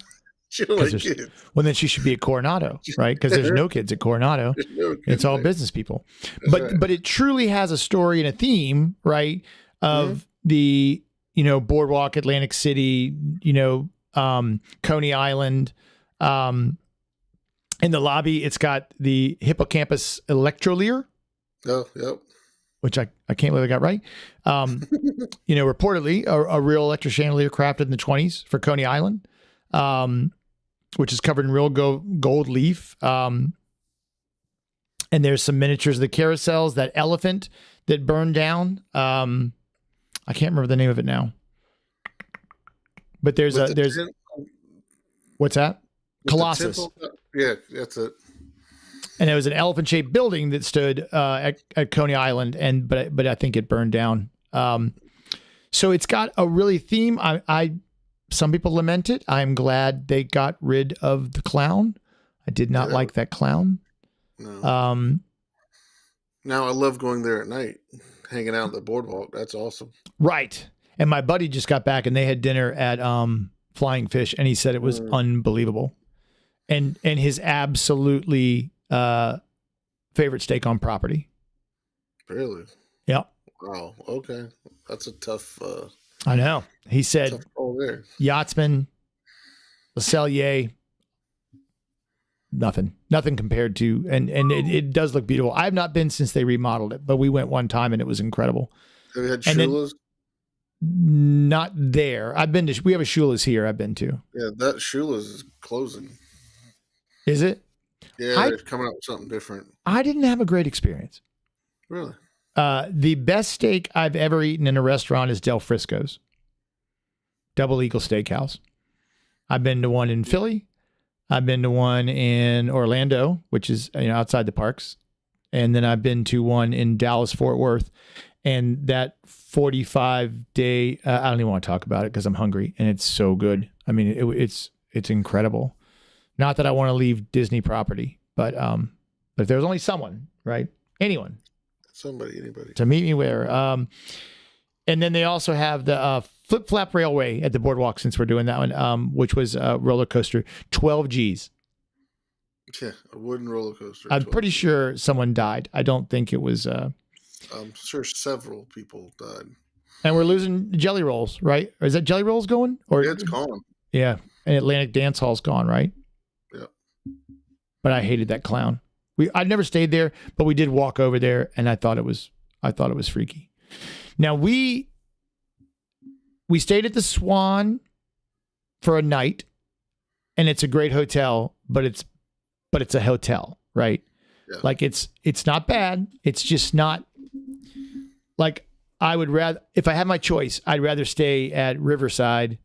She don't like kids. Well, then she should be at Coronado, right? Because there's no kids at Coronado. It's all business people. But it truly has a story and a theme, right? Of the, boardwalk, Atlantic City, Coney Island. In the lobby, it's got the hippocampus electroleer. Oh, yep. Which I can't believe I got right. Reportedly a real electric chandelier crafted in the 1920s for Coney Island, which is covered in real gold leaf. And there's some miniatures of the carousels, that elephant that burned down. I can't remember the name of it now. But there's what's that? Colossus. Yeah, that's it. And there was an elephant-shaped building that stood at Coney Island, but I think it burned down. So it's got a really theme. Some people lament it. I'm glad they got rid of the clown. I did not like that clown. No. Now I love going there at night, hanging out at the boardwalk. That's awesome. Right. And my buddy just got back, and they had dinner at Flying Fish, and he said it was unbelievable. And his absolutely favorite steak on property. Really? Yep. Wow. Okay. That's a tough. I know. He said, Yachtsman, Le Cellier, nothing compared to, and it does look beautiful. I have not been since they remodeled it, but we went one time and it was incredible. Have you had Shula's? Not there. We have a Shula's here I've been to. Yeah, that Shula's is closing. Is it? Yeah, they're coming up with something different. I didn't have a great experience. Really? The best steak I've ever eaten in a restaurant is Del Frisco's. Double Eagle Steakhouse. I've been to one in Philly. I've been to one in Orlando, which is outside the parks, and then I've been to one in Dallas Fort Worth, and that 45-day. I don't even want to talk about it because I'm hungry, and it's so good. I mean, it's incredible. Not that I want to leave Disney property, but if there's only someone, right? Anyone. Somebody, anybody. To meet me where. And then they also have the Flip Flap Railway at the boardwalk, since we're doing that one, which was a roller coaster, 12 Gs. Yeah, a wooden roller coaster. I'm pretty sure someone died. I don't think it was. I'm sure several people died. And we're losing Jelly Rolls, right? Or is that Jelly Rolls going? Or yeah, it's gone. Yeah, and Atlantic Dance Hall's gone, right? Yeah. But I hated that clown. I'd never stayed there, but we did walk over there, and I thought it was freaky. Now we stayed at the Swan for a night, and it's a great hotel, but it's a hotel, right? Yeah. Like it's not bad. It's just not like I would rather, if I had my choice, I'd rather stay at Riverside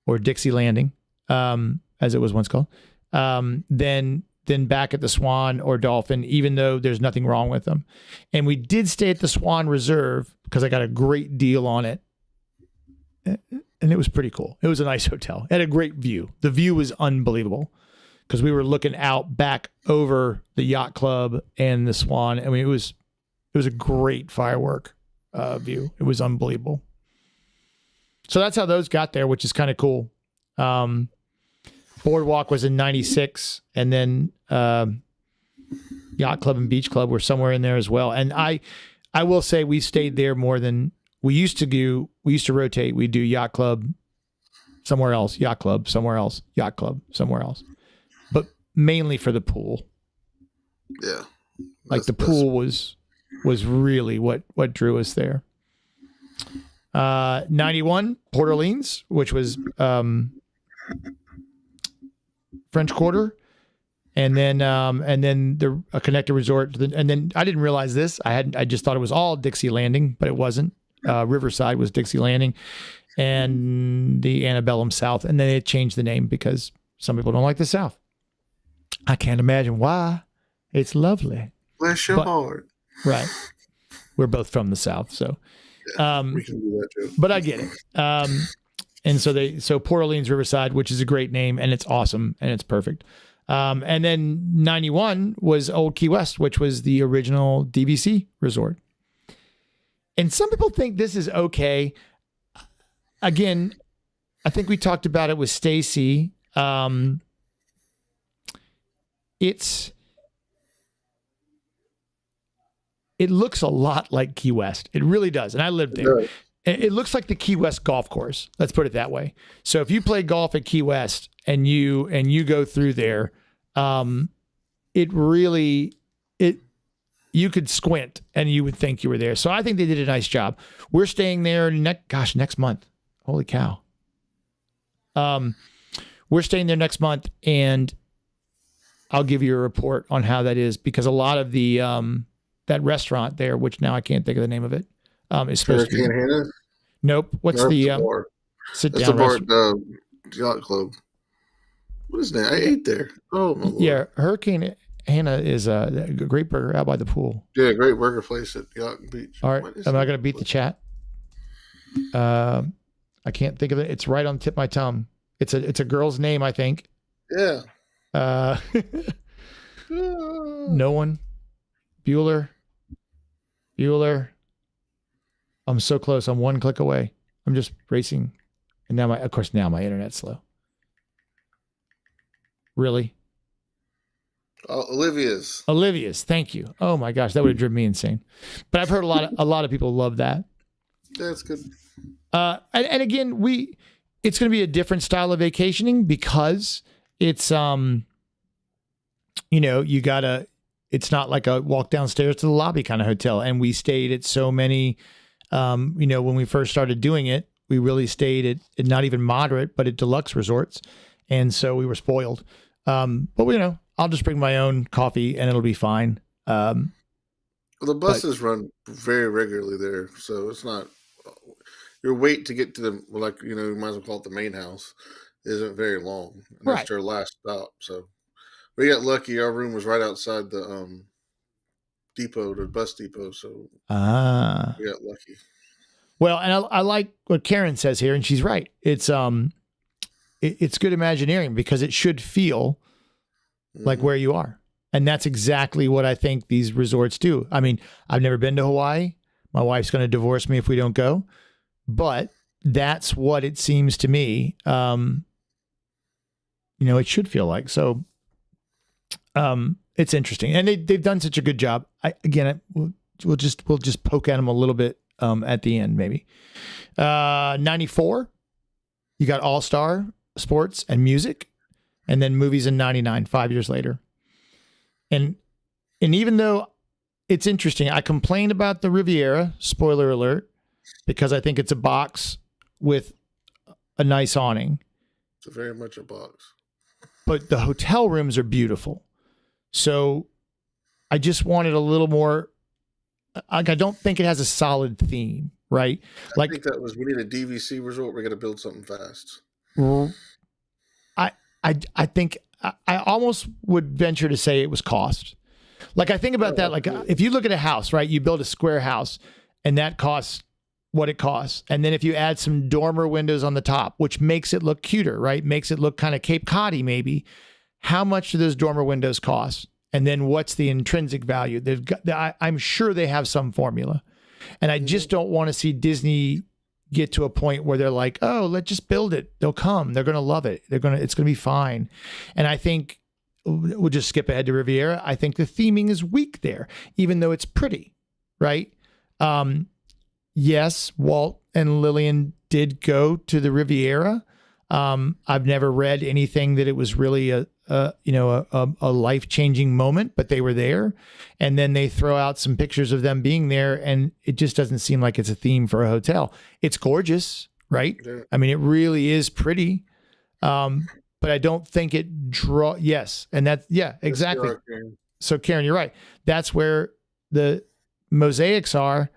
or Dixie Landing, as it was once called, than back at the Swan or Dolphin, even though there's nothing wrong with them. And we did stay at the Swan Reserve because I got a great deal on it. And it was pretty cool. It was a nice hotel. It had a great view. The view was unbelievable because we were looking out back over the yacht club and the Swan. I mean, it was a great firework view. It was unbelievable. So that's how those got there, which is kind of cool. Boardwalk was in 96, and then Yacht Club and Beach Club were somewhere in there as well. And I will say we stayed there more than we used to do. We used to rotate. We'd do Yacht Club somewhere else, Yacht Club somewhere else, Yacht Club somewhere else. But mainly for the pool. Yeah. Like the pool was really what drew us there. 91, Port Orleans, which was French Quarter, and then a connected resort, and then I didn't realize this. I just thought it was all Dixie Landing, but it wasn't. Riverside was Dixie Landing, and the Antebellum South, and then they changed the name because some people don't like the South. I can't imagine why. It's lovely. Bless your heart. Right. We're both from the South, so we can do that too. But I get it. And so Port Orleans Riverside, which is a great name, and it's awesome and it's perfect. And then 91 was Old Key West, which was the original DVC resort. And some people think this is okay. Again, I think we talked about it with Stacy. It looks a lot like Key West. It really does. And I lived there. Yeah. It looks like the Key West golf course. Let's put it that way. So if you play golf at Key West and you go through there, you could squint and you would think you were there. So I think they did a nice job. We're staying there next month. Holy cow. We're staying there next month, and I'll give you a report on how that is, because a lot of the that restaurant there, which now I can't think of the name of it, is supposed to be. Hannah? Nope. What's the bar? sit That's down the bar restaurant? at Yacht Club. What is that? I ate there. Oh my Lord. Yeah, Hurricane Hannah is a great burger out by the pool. Yeah, great burger place at Yacht Beach. All right, am I going to beat the chat? I can't think of it. It's right on the tip of my tongue. It's a girl's name, I think. Yeah. No one. Bueller. I'm so close. I'm one click away. I'm just racing. And now my internet's slow. Really? Olivia's. Thank you. Oh my gosh, that would have driven me insane. But I've heard a lot of people love that. That's good. And again, it's going to be a different style of vacationing because it's it's not like a walk downstairs to the lobby kind of hotel. And we stayed at so many, when we first started doing it, we really stayed at not even moderate, but at deluxe resorts. And so we were spoiled. But I'll just bring my own coffee and it'll be fine. The buses run very regularly there. So it's not your wait to get to the, you might as well call it the main house, isn't very long, and that's Right. their last stop. So we got lucky. Our room was right outside the depot, the bus depot. So Ah. we got lucky. Well, and I like what Karen says here, and she's right. It's good Imagineering because it should feel like where you are. And that's exactly what I think these resorts do. I mean, I've never been to Hawaii. My wife's going to divorce me if we don't go. But that's what it seems to me, it should feel like. So it's interesting. And they've done such a good job. We'll just poke at them a little bit at the end, maybe. 94, you got All-Star Sports and Music, and then movies in 99, 5 years later. And even though it's interesting, I complained about the Riviera, spoiler alert, because I think it's a box with a nice awning. It's very much a box. But the hotel rooms are beautiful. So I just wanted a little more, like, I don't think it has a solid theme, right? I think that was, we need a DVC resort. We're going to build something fast. I think I almost would venture to say it was cost. Like, I think about that. Like, if you look at a house, right, you build a square house and that costs what it costs. And then if you add some dormer windows on the top, which makes it look cuter, right? Makes it look kind of Cape Cod-y maybe. How much do those dormer windows cost? And then what's the intrinsic value? I'm sure they have some formula. And I just don't want to see Disney get to a point where they're like, oh, let's just build it. They'll come. They're going to love it. It's going to be fine. And I think we'll just skip ahead to Riviera. I think the theming is weak there, even though it's pretty, right? Yes, Walt and Lillian did go to the Riviera. I've never read anything that it was really a life-changing moment, but they were there. And then they throw out some pictures of them being there, and it just doesn't seem like it's a theme for a hotel. It's gorgeous, right? Yeah. I mean, it really is pretty. But I don't think it yes. And exactly. So Karen, you're right. That's where the mosaics are.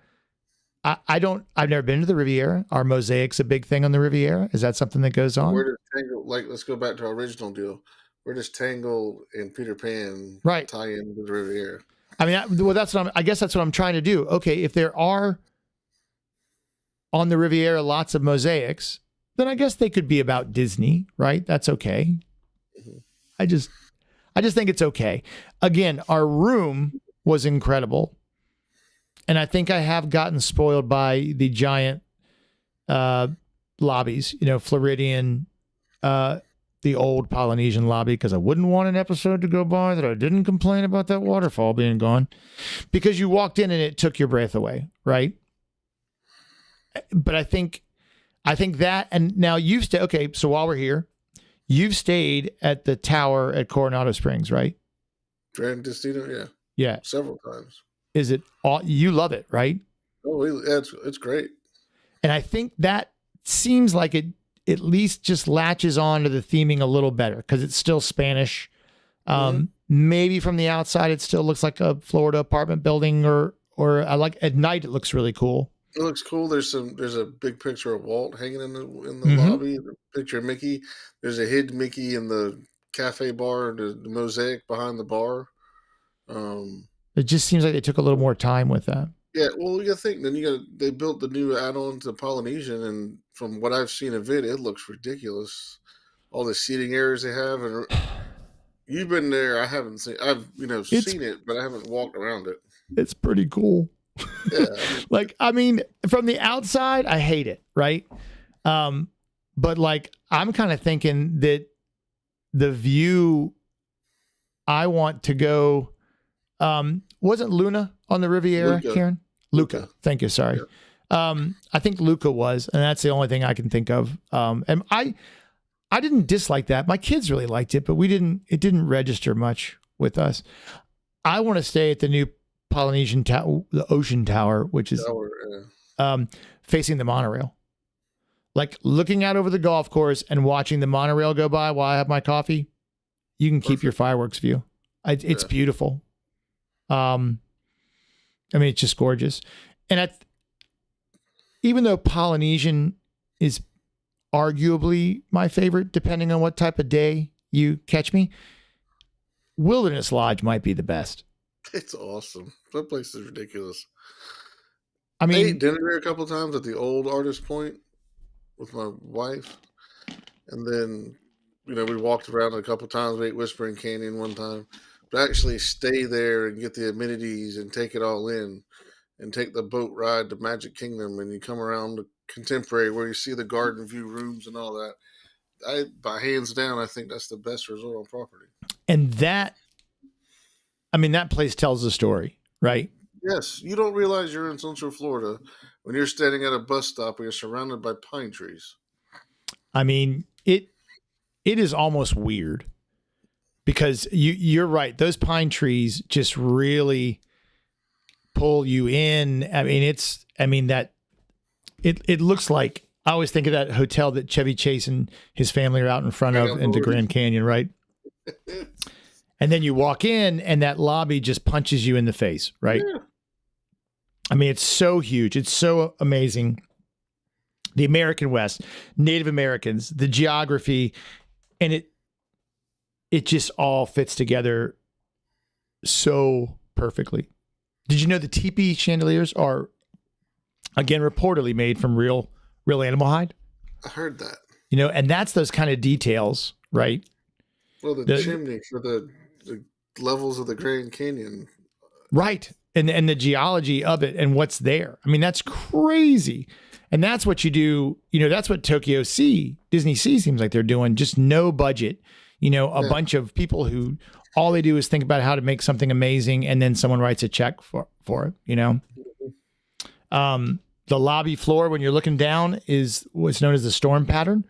I've never been to the Riviera. Are mosaics a big thing on the Riviera? Is that something that goes on? Where does Tangle, let's go back to our original deal. Where does Tangle and Peter Pan tie into the Riviera? I mean, I guess that's what I'm trying to do. Okay, if there are on the Riviera lots of mosaics, then I guess they could be about Disney, right? That's okay. Mm-hmm. I just think it's okay. Again, our room was incredible. And I think I have gotten spoiled by the giant lobbies, Floridian, the old Polynesian lobby, because I wouldn't want an episode to go by that I didn't complain about that waterfall being gone, because you walked in and it took your breath away, right? But I think that, and now you've stayed, okay, so while we're here, you've stayed at the tower at Coronado Springs, right? Grand Destino, yeah. Yeah. Several times. Is it all, you love it, right? Oh, it's great. And I think that seems like it at least just latches on to the theming a little better, because it's still Spanish. Maybe from the outside, it still looks like a Florida apartment building, or I like at night, it looks really cool. It looks cool. There's a big picture of Walt hanging in the lobby, the picture of Mickey. There's a hidden Mickey in the cafe bar, the mosaic behind the bar. It just seems like they took a little more time with that. Yeah, well, you think then they built the new add-on to Polynesian, and from what I've seen of it, it looks ridiculous. All the seating areas they have, and you've been there. I haven't seen. I've seen it, but I haven't walked around it. It's pretty cool. Yeah, I mean, from the outside, I hate it, right? But I'm kind of thinking that the view I want to go. Wasn't Luna on the Riviera, Karen? Luca. Thank you. Sorry. Yeah. I think Luca was, and that's the only thing I can think of. And I didn't dislike that. My kids really liked it, but it didn't register much with us. I want to stay at the new Polynesian Tower, the Ocean Tower, which is facing the monorail. Like looking out over the golf course and watching the monorail go by while I have my coffee. You can keep your fireworks view. It's beautiful. I mean, it's just gorgeous. And even though Polynesian is arguably my favorite, depending on what type of day you catch me. Wilderness Lodge might be the best. It's awesome. That place is ridiculous. I I mean, ate dinner there a couple of times at the old Artist Point with my wife, and then we walked around a couple of times. We ate Whispering Canyon one time, but actually stay there and get the amenities and take it all in, and take the boat ride to Magic Kingdom, and you come around the Contemporary where you see the garden view rooms and all that. By hands down, I think that's the best resort on property. And that place tells the story, right? Yes, you don't realize you're in Central Florida when you're standing at a bus stop and you're surrounded by pine trees. I mean, it is almost weird because you're right. Those pine trees just really pull you in. It looks like, I always think of that hotel that Chevy Chase and his family are out in front of into Grand Canyon, right? And then you walk in and that lobby just punches you in the face, right? Yeah. I mean, it's so huge. It's so amazing. The American West, Native Americans, the geography, and it just all fits together so perfectly. Did you know the teepee chandeliers are, again, reportedly made from real animal hide? I heard that. And that's those kind of details, right? Well, the chimney for the levels of the Grand Canyon. Right. And the geology of it and what's there. I mean, that's crazy. And that's what you do. That's what Disney Sea seems like they're doing. Just no budget. Bunch of people who all they do is think about how to make something amazing, and then someone writes a check for it. The lobby floor when you're looking down is what's known as the storm pattern,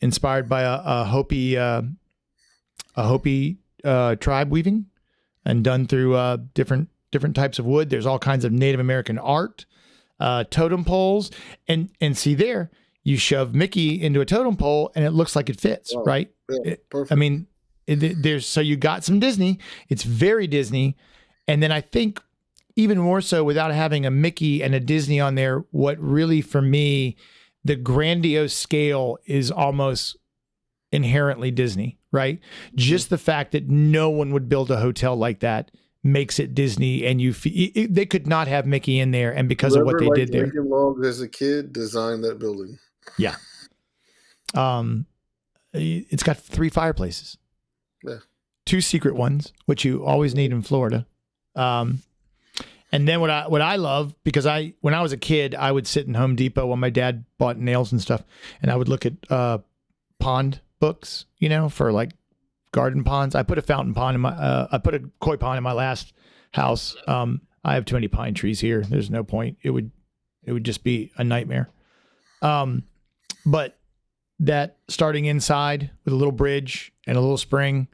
inspired by a Hopi tribe weaving, and done through different types of wood. There's all kinds of Native American art, totem poles, and see there, you shove Mickey into a totem pole and it looks like it fits, right? Yeah, perfect. So you got some Disney. It's very Disney. And then I think even more so without having a Mickey and a Disney on there, what really, for me, the grandiose scale is almost inherently Disney, right? Just the fact that no one would build a hotel like that makes it Disney, and they could not have Mickey in there, and because of what they did there. Lincoln Logs as a kid designed that building. Yeah. It's got 3 fireplaces. Yeah. 2 secret ones, which you always need in Florida. And then what I love, because when I was a kid, I would sit in Home Depot while my dad bought nails and stuff, and I would look at pond books, for like garden ponds. I put a fountain pond I put a koi pond in my last house. I have too many pine trees here. There's no point. It would just be a nightmare. But that starting inside with a little bridge and a little spring,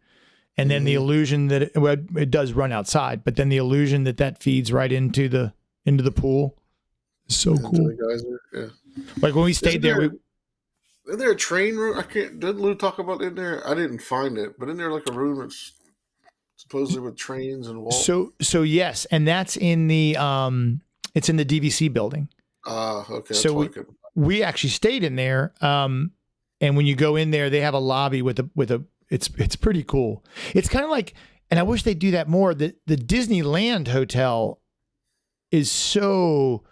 and then the illusion that it does run outside, but then the illusion that feeds right into the pool is so cool. Yeah. Like when we stayed is there a train room? Didn't Lou talk about in there? I didn't find it, but in there like a room that's supposedly with trains and walls. So yes, and that's in the it's in the DVC building. Okay. So we actually stayed in there. And when you go in there, they have a lobby with a it's pretty cool. It's kind of like, and I wish they'd do that more. The Disneyland hotel is so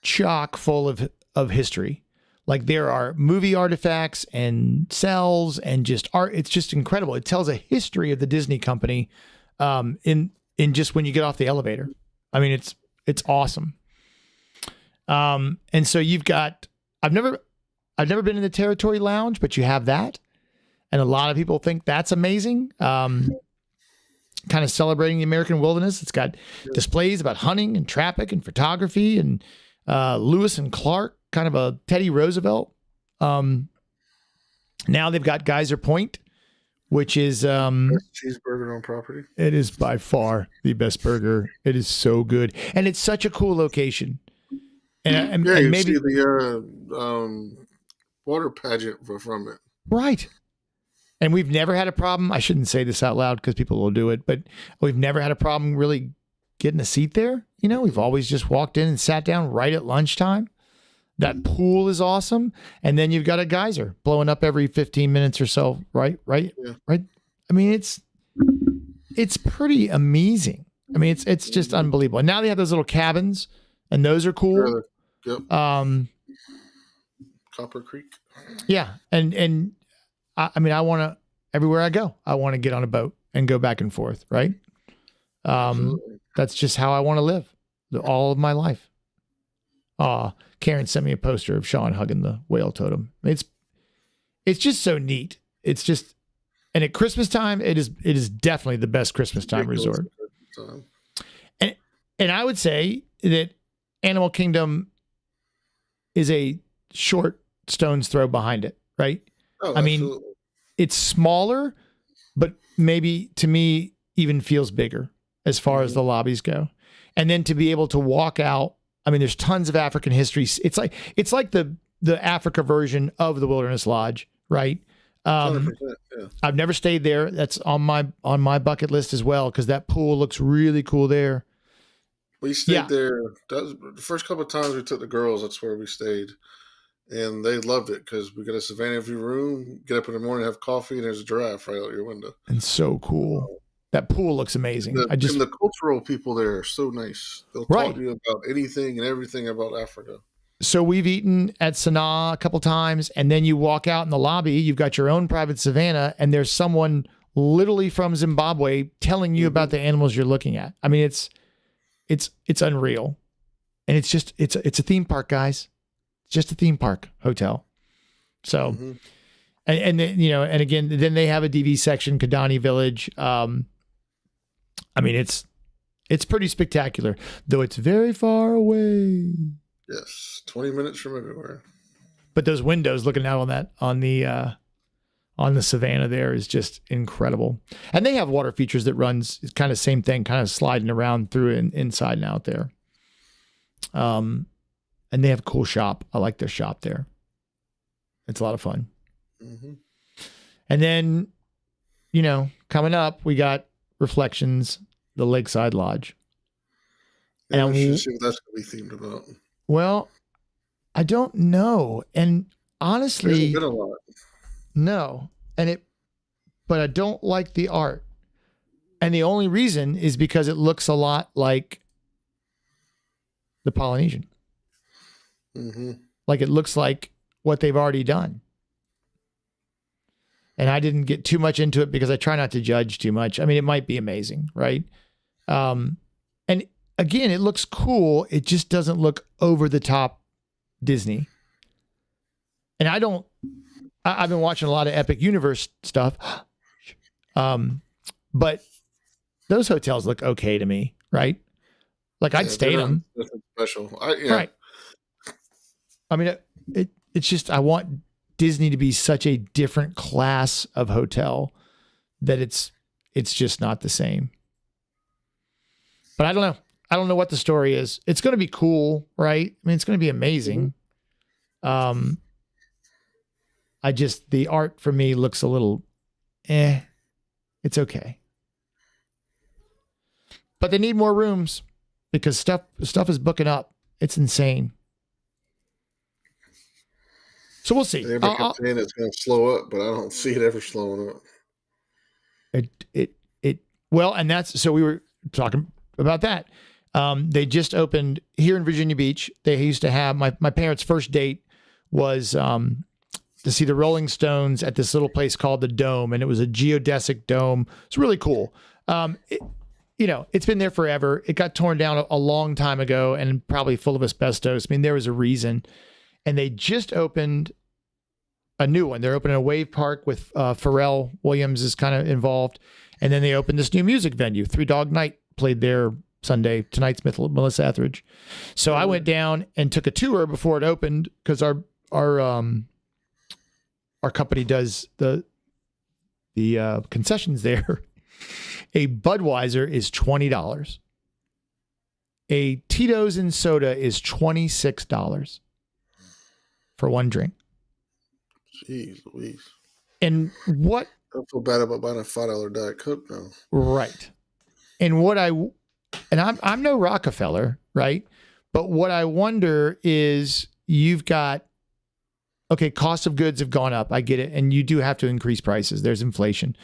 chock full of history. Like there are movie artifacts and cells and just art. It's just incredible. It tells a history of the Disney company in just when you get off the elevator. I mean, it's awesome. And so you've got, I've never been in the Territory Lounge, but you have that. And a lot of people think that's amazing. Kind of celebrating the American wilderness. It's got displays about hunting and traffic and photography and Lewis and Clark, kind of a Teddy Roosevelt. Now they've got Geyser Point, which is best cheeseburger on property. It is by far the best burger. It is so good, and it's such a cool location. And maybe see the water pageant from it, right? And we've never had a problem. I shouldn't say this out loud because people will do it, but we've never had a problem really getting a seat there. We've always just walked in and sat down right at lunchtime. That pool is awesome. And then you've got a geyser blowing up every 15 minutes or so. Right. Yeah. Right. I mean, it's pretty amazing. I mean, it's just unbelievable. And now they have those little cabins, and those are cool. Yep. Copper Creek. Yeah. And I mean, I want to, everywhere I go, I want to get on a boat and go back and forth. Right. That's just how I want to live all of my life. Karen sent me a poster of Sean hugging the whale totem. It's just so neat. It's just, and at Christmas time, it is definitely the best Christmas time resort. And I would say that Animal Kingdom is a short stone's throw behind it, right? Oh, I mean, absolutely. It's smaller, but maybe to me even feels bigger as far as the lobbies go. And then to be able to walk out, I mean, there's tons of African history. It's like the Africa version of the Wilderness Lodge, right? 100%, yeah. I've never stayed there. That's on my bucket list as well, because that pool looks really cool there. We stayed there. The first couple of times we took the girls, that's where we stayed. And they loved it because we got a Savannah View room, get up in the morning, have coffee, and there's a giraffe right out your window. And so cool. That pool looks amazing. And the cultural people there are so nice. They'll talk to you about anything and everything about Africa. So we've eaten at Sanaa a couple times, and then you walk out in the lobby, you've got your own private savannah, and there's someone literally from Zimbabwe telling you about the animals you're looking at. I mean, it's unreal. And it's a theme park, guys. It's just a theme park hotel. So, and again, then they have a DV section, Kidani Village. I mean, it's pretty spectacular, though it's very far away. Yes, 20 minutes from everywhere. But those windows looking out on the savannah there is just incredible. And they have water features that runs kind of same thing, kind of sliding around through and inside and out there. And they have a cool shop. I like their shop there. It's a lot of fun. And then, coming up, we got Reflections, the Lakeside Lodge. Yeah, and we should see what that's going to be themed about. Well, I don't know. And honestly, been a lot. No. But I don't like the art. And the only reason is because it looks a lot like the Polynesian. Like it looks like what they've already done. And I didn't get too much into it because I try not to judge too much. I mean, it might be amazing, right? And again, it looks cool. It just doesn't look over the top Disney. And I've been watching a lot of Epic Universe stuff. But those hotels look okay to me, right? Like I'd stay in them. Nothing special. Right. I mean, it's just, I want Disney to be such a different class of hotel that it's just not the same. But I don't know. I don't know what the story is. It's going to be cool, right? I mean, it's going to be amazing. The art for me looks a little, it's okay. But they need more rooms because stuff is booking up. It's insane. So we'll see. They kept saying it's going to slow up, but I don't see it ever slowing up. Well, and so we were talking about that. They just opened here in Virginia Beach. They used to have my parents' first date was to see the Rolling Stones at this little place called the Dome, and it was a geodesic dome. It's really cool. It's been there forever. It got torn down a long time ago and probably full of asbestos. I mean, there was a reason. And they just opened a new one. They're opening a wave park with Pharrell Williams is kind of involved. And then they opened this new music venue. Three Dog Night played there Sunday. Tonight's Melissa Etheridge. So I went down and took a tour before it opened because our company does the concessions there. A Budweiser is $20. A Tito's and soda is $26 for one drink. Jeez Louise. And what? I feel bad about buying a $5 Diet Coke now. Right. And I'm no Rockefeller, right? But what I wonder is you've got, okay, cost of goods have gone up. I get it. And you do have to increase prices. There's inflation.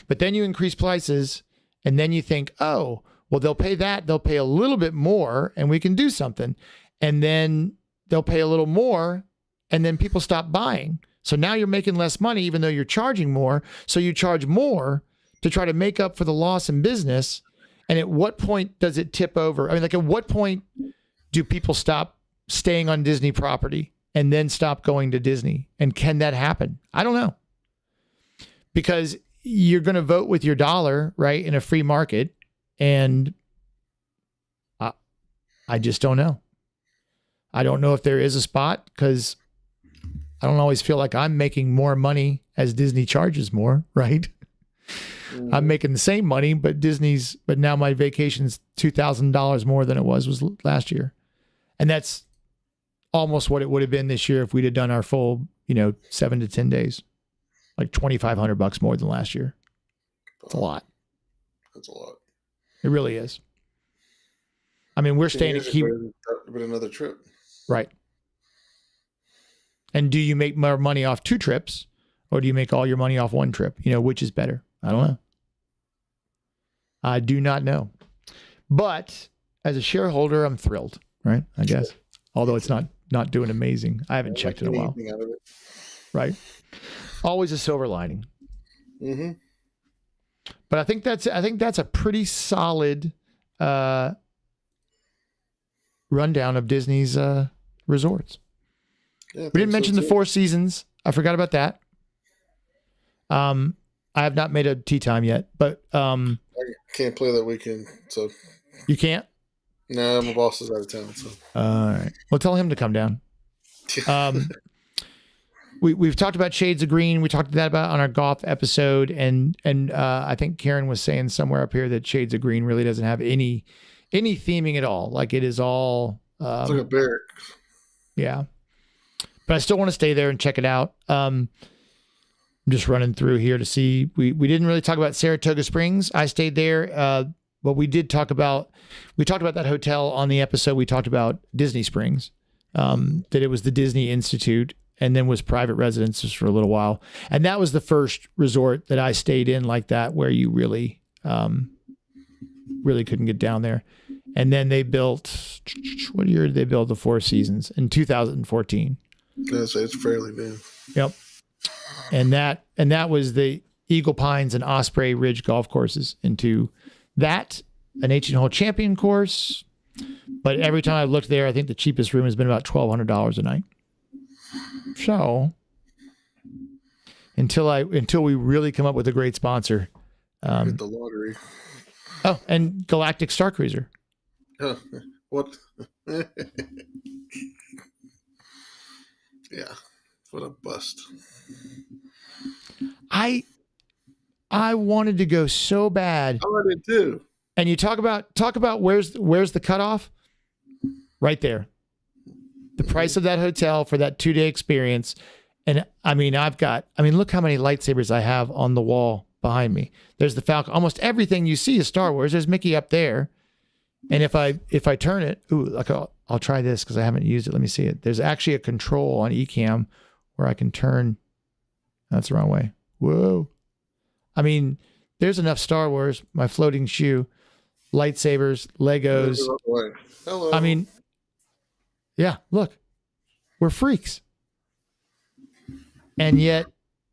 But then you increase prices and then you think, oh, well, they'll pay that. They'll pay a little bit more and we can do something. And then they'll pay a little more and then people stop buying. So now you're making less money even though you're charging more. So you charge more to try to make up for the loss in business. And at what point does it tip over? I mean, like at what point do people stop staying on Disney property and then stop going to Disney? And can that happen? I don't know. Because you're going to vote with your dollar, right, in a free market. And I just don't know. I don't know if there is a spot because I don't always feel like I'm making more money as Disney charges more, right? I'm making the same money, but now my vacation's $2,000 more than it was last year. And that's almost what it would have been this year if we'd have done our full, 7 to 10 days, like $2,500 more than last year. It's a lot. That's a lot. It really is. I mean, we're staying at but another trip. Right. And do you make more money off 2 trips or do you make all your money off 1 trip? Which is better? I don't know. I do not know. But as a shareholder, I'm thrilled, right? I guess. Although it's not doing amazing. I haven't checked in a while. Right. Always a silver lining. Mm-hmm. But I think that's a pretty solid rundown of Disney's resorts. Yeah, we didn't mention the 4 seasons. I forgot about that. I have not made a tea time yet, but I can't play that weekend. So you can't? No, my boss is out of town. So all right. Well, tell him to come down. We've talked about Shades of Green. We talked about on our golf episode, and I think Karen was saying somewhere up here that Shades of Green really doesn't have any theming at all. Like it is all it's like a barrack. Yeah, but I still want to stay there and check it out. I'm just running through here to see. We didn't really talk about Saratoga Springs. I stayed there, but we talked about that hotel on the episode. We talked about Disney Springs, that it was the Disney Institute. And then was private residences for a little while. And that was the first resort that I stayed in like that, where you really, really couldn't get down there. And then they built, what year did they build the 4 Seasons? In 2014. Yes, it's fairly new. Yep. And that was the Eagle Pines and Osprey Ridge golf courses into that, an 18-hole champion course. But every time I looked there, I think the cheapest room has been about $1,200 a night. So until we really come up with a great sponsor, hit the lottery. Oh, and Galactic Star Cruiser. What? Yeah, what a bust. I wanted to go so bad. Oh, I did too. And you talk about where's the cutoff? Right there. The price of that hotel for that 2-day experience. And I mean, look how many lightsabers I have on the wall behind me. There's the Falcon. Almost everything you see is Star Wars. There's Mickey up there. And if I turn it, I'll try this because I haven't used it. Let me see it. There's actually a control on Ecamm where I can turn. That's the wrong way. Whoa. I mean, there's enough Star Wars, my floating shoe, lightsabers, Legos. Hello. I mean, yeah, look, we're freaks. And yet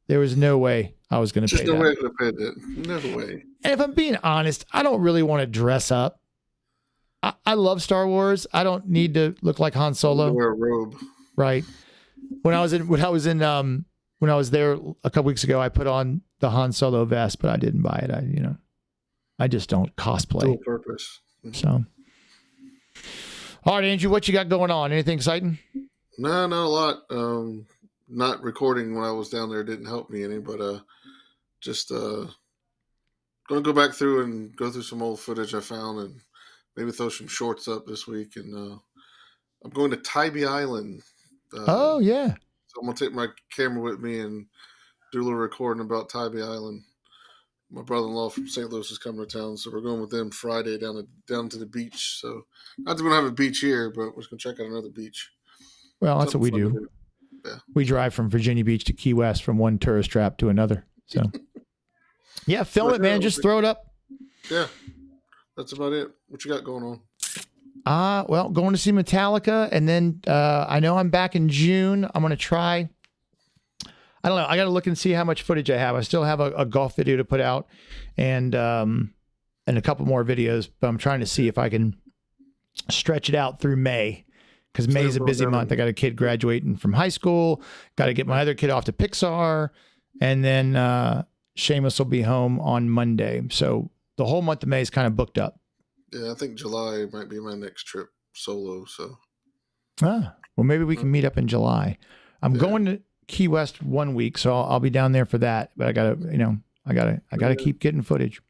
there was no way I was going to pay that. Just no way I could have paid that. No way. And if I'm being honest, I don't really want to dress up. I love Star Wars. I don't need to look like Han Solo. Wear a robe. Right. When I was there a couple weeks ago, I put on the Han Solo vest, but I didn't buy it. I just don't cosplay. Dual purpose. So. All right, Andrew, what you got going on? Anything exciting? No, not a lot. Not recording when I was down there didn't help me any, but just going to go back through and go through some old footage I found and maybe throw some shorts up this week. And I'm going to Tybee Island. Oh, yeah. So I'm going to take my camera with me and do a little recording about Tybee Island. My brother-in-law from St. Louis is coming to town, so we're going with them Friday down to the beach. So not that we don't have a beach here, but we're just going to check out another beach. Well, that's what we do. Yeah. We drive from Virginia Beach to Key West from one tourist trap to another. So, yeah, film it, man. Just throw it up. Yeah, that's about it. What you got going on? Well, going to see Metallica, and then I know I'm back in June. I'm going to try. I don't know. I got to look and see how much footage I have. I still have a golf video to put out, and a couple more videos. But I'm trying to see if I can stretch it out through May, because May's a busy month. I got a kid graduating from high school. Got to get my other kid off to Pixar, and then Seamus will be home on Monday. So the whole month of May is kind of booked up. Yeah, I think July might be my next trip solo. So, well, maybe we can meet up in July. I'm going to Key West 1 week, so I'll be down there for that. But I gotta keep getting footage.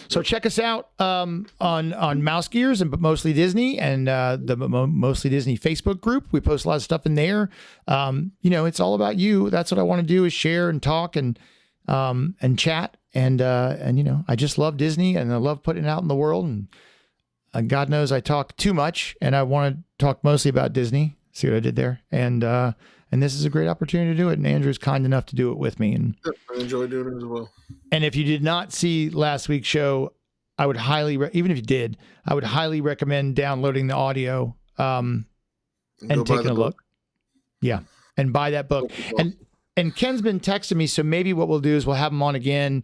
So check us out on Mouse Gears and Mostly Disney and the Mostly Disney Facebook group. We post a lot of stuff in there. It's all about you. That's what I want to do, is share and talk and chat. And I just love Disney, and I love putting it out in the world. And God knows I talk too much, and I want to talk mostly about Disney. See what I did there? And this is a great opportunity to do it. And Andrew's kind enough to do it with me. And I enjoy doing it as well. And if you did not see last week's show, I would even if you did, I would highly recommend downloading the audio and taking a look. Yeah. And buy that book. And Ken's been texting me, so maybe what we'll do is we'll have him on again,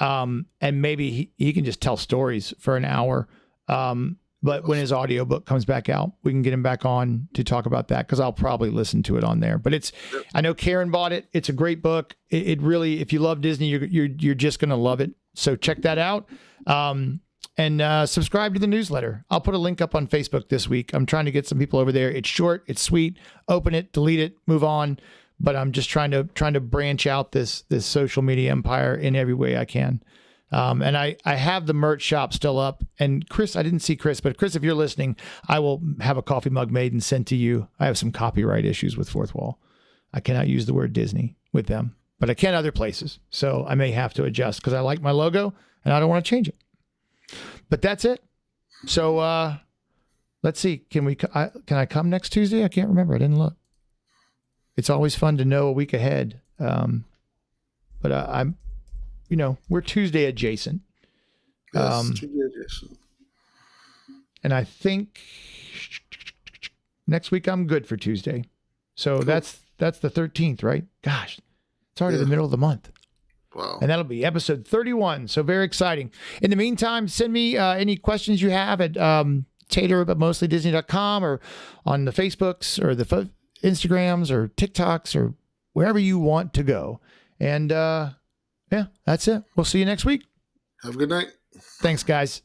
and maybe he can just tell stories for an hour. But when his audiobook comes back out, we can get him back on to talk about that, because I'll probably listen to it on there. But I know Karen bought it. It's a great book. It really, if you love Disney, you're just going to love it. So check that out. And subscribe to the newsletter. I'll put a link up on Facebook this week. I'm trying to get some people over there. It's short, it's sweet. Open it, delete it, move on. But I'm just trying to branch out this social media empire in every way I can. And I have the merch shop still up. And Chris, I didn't see Chris, but Chris, if you're listening, I will have a coffee mug made and sent to you. I have some copyright issues with Fourth Wall. I cannot use the word Disney with them, but I can other places. So I may have to adjust, because I like my logo and I don't want to change it. But that's it. So let's see. Can I come next Tuesday? I can't remember. I didn't look. It's always fun to know a week ahead. But I'm, we're Tuesday adjacent. Yes, Tuesday adjacent. And I think next week I'm good for Tuesday. So cool. That's the 13th, right? Gosh, it's already the middle of the month. Wow. And that'll be episode 31. So very exciting. In the meantime, send me any questions you have at tater@mostlydisney.com, or on the Facebooks or the Instagrams or TikToks or wherever you want to go. And yeah, that's it. We'll see you next week. Have a good night. Thanks, guys.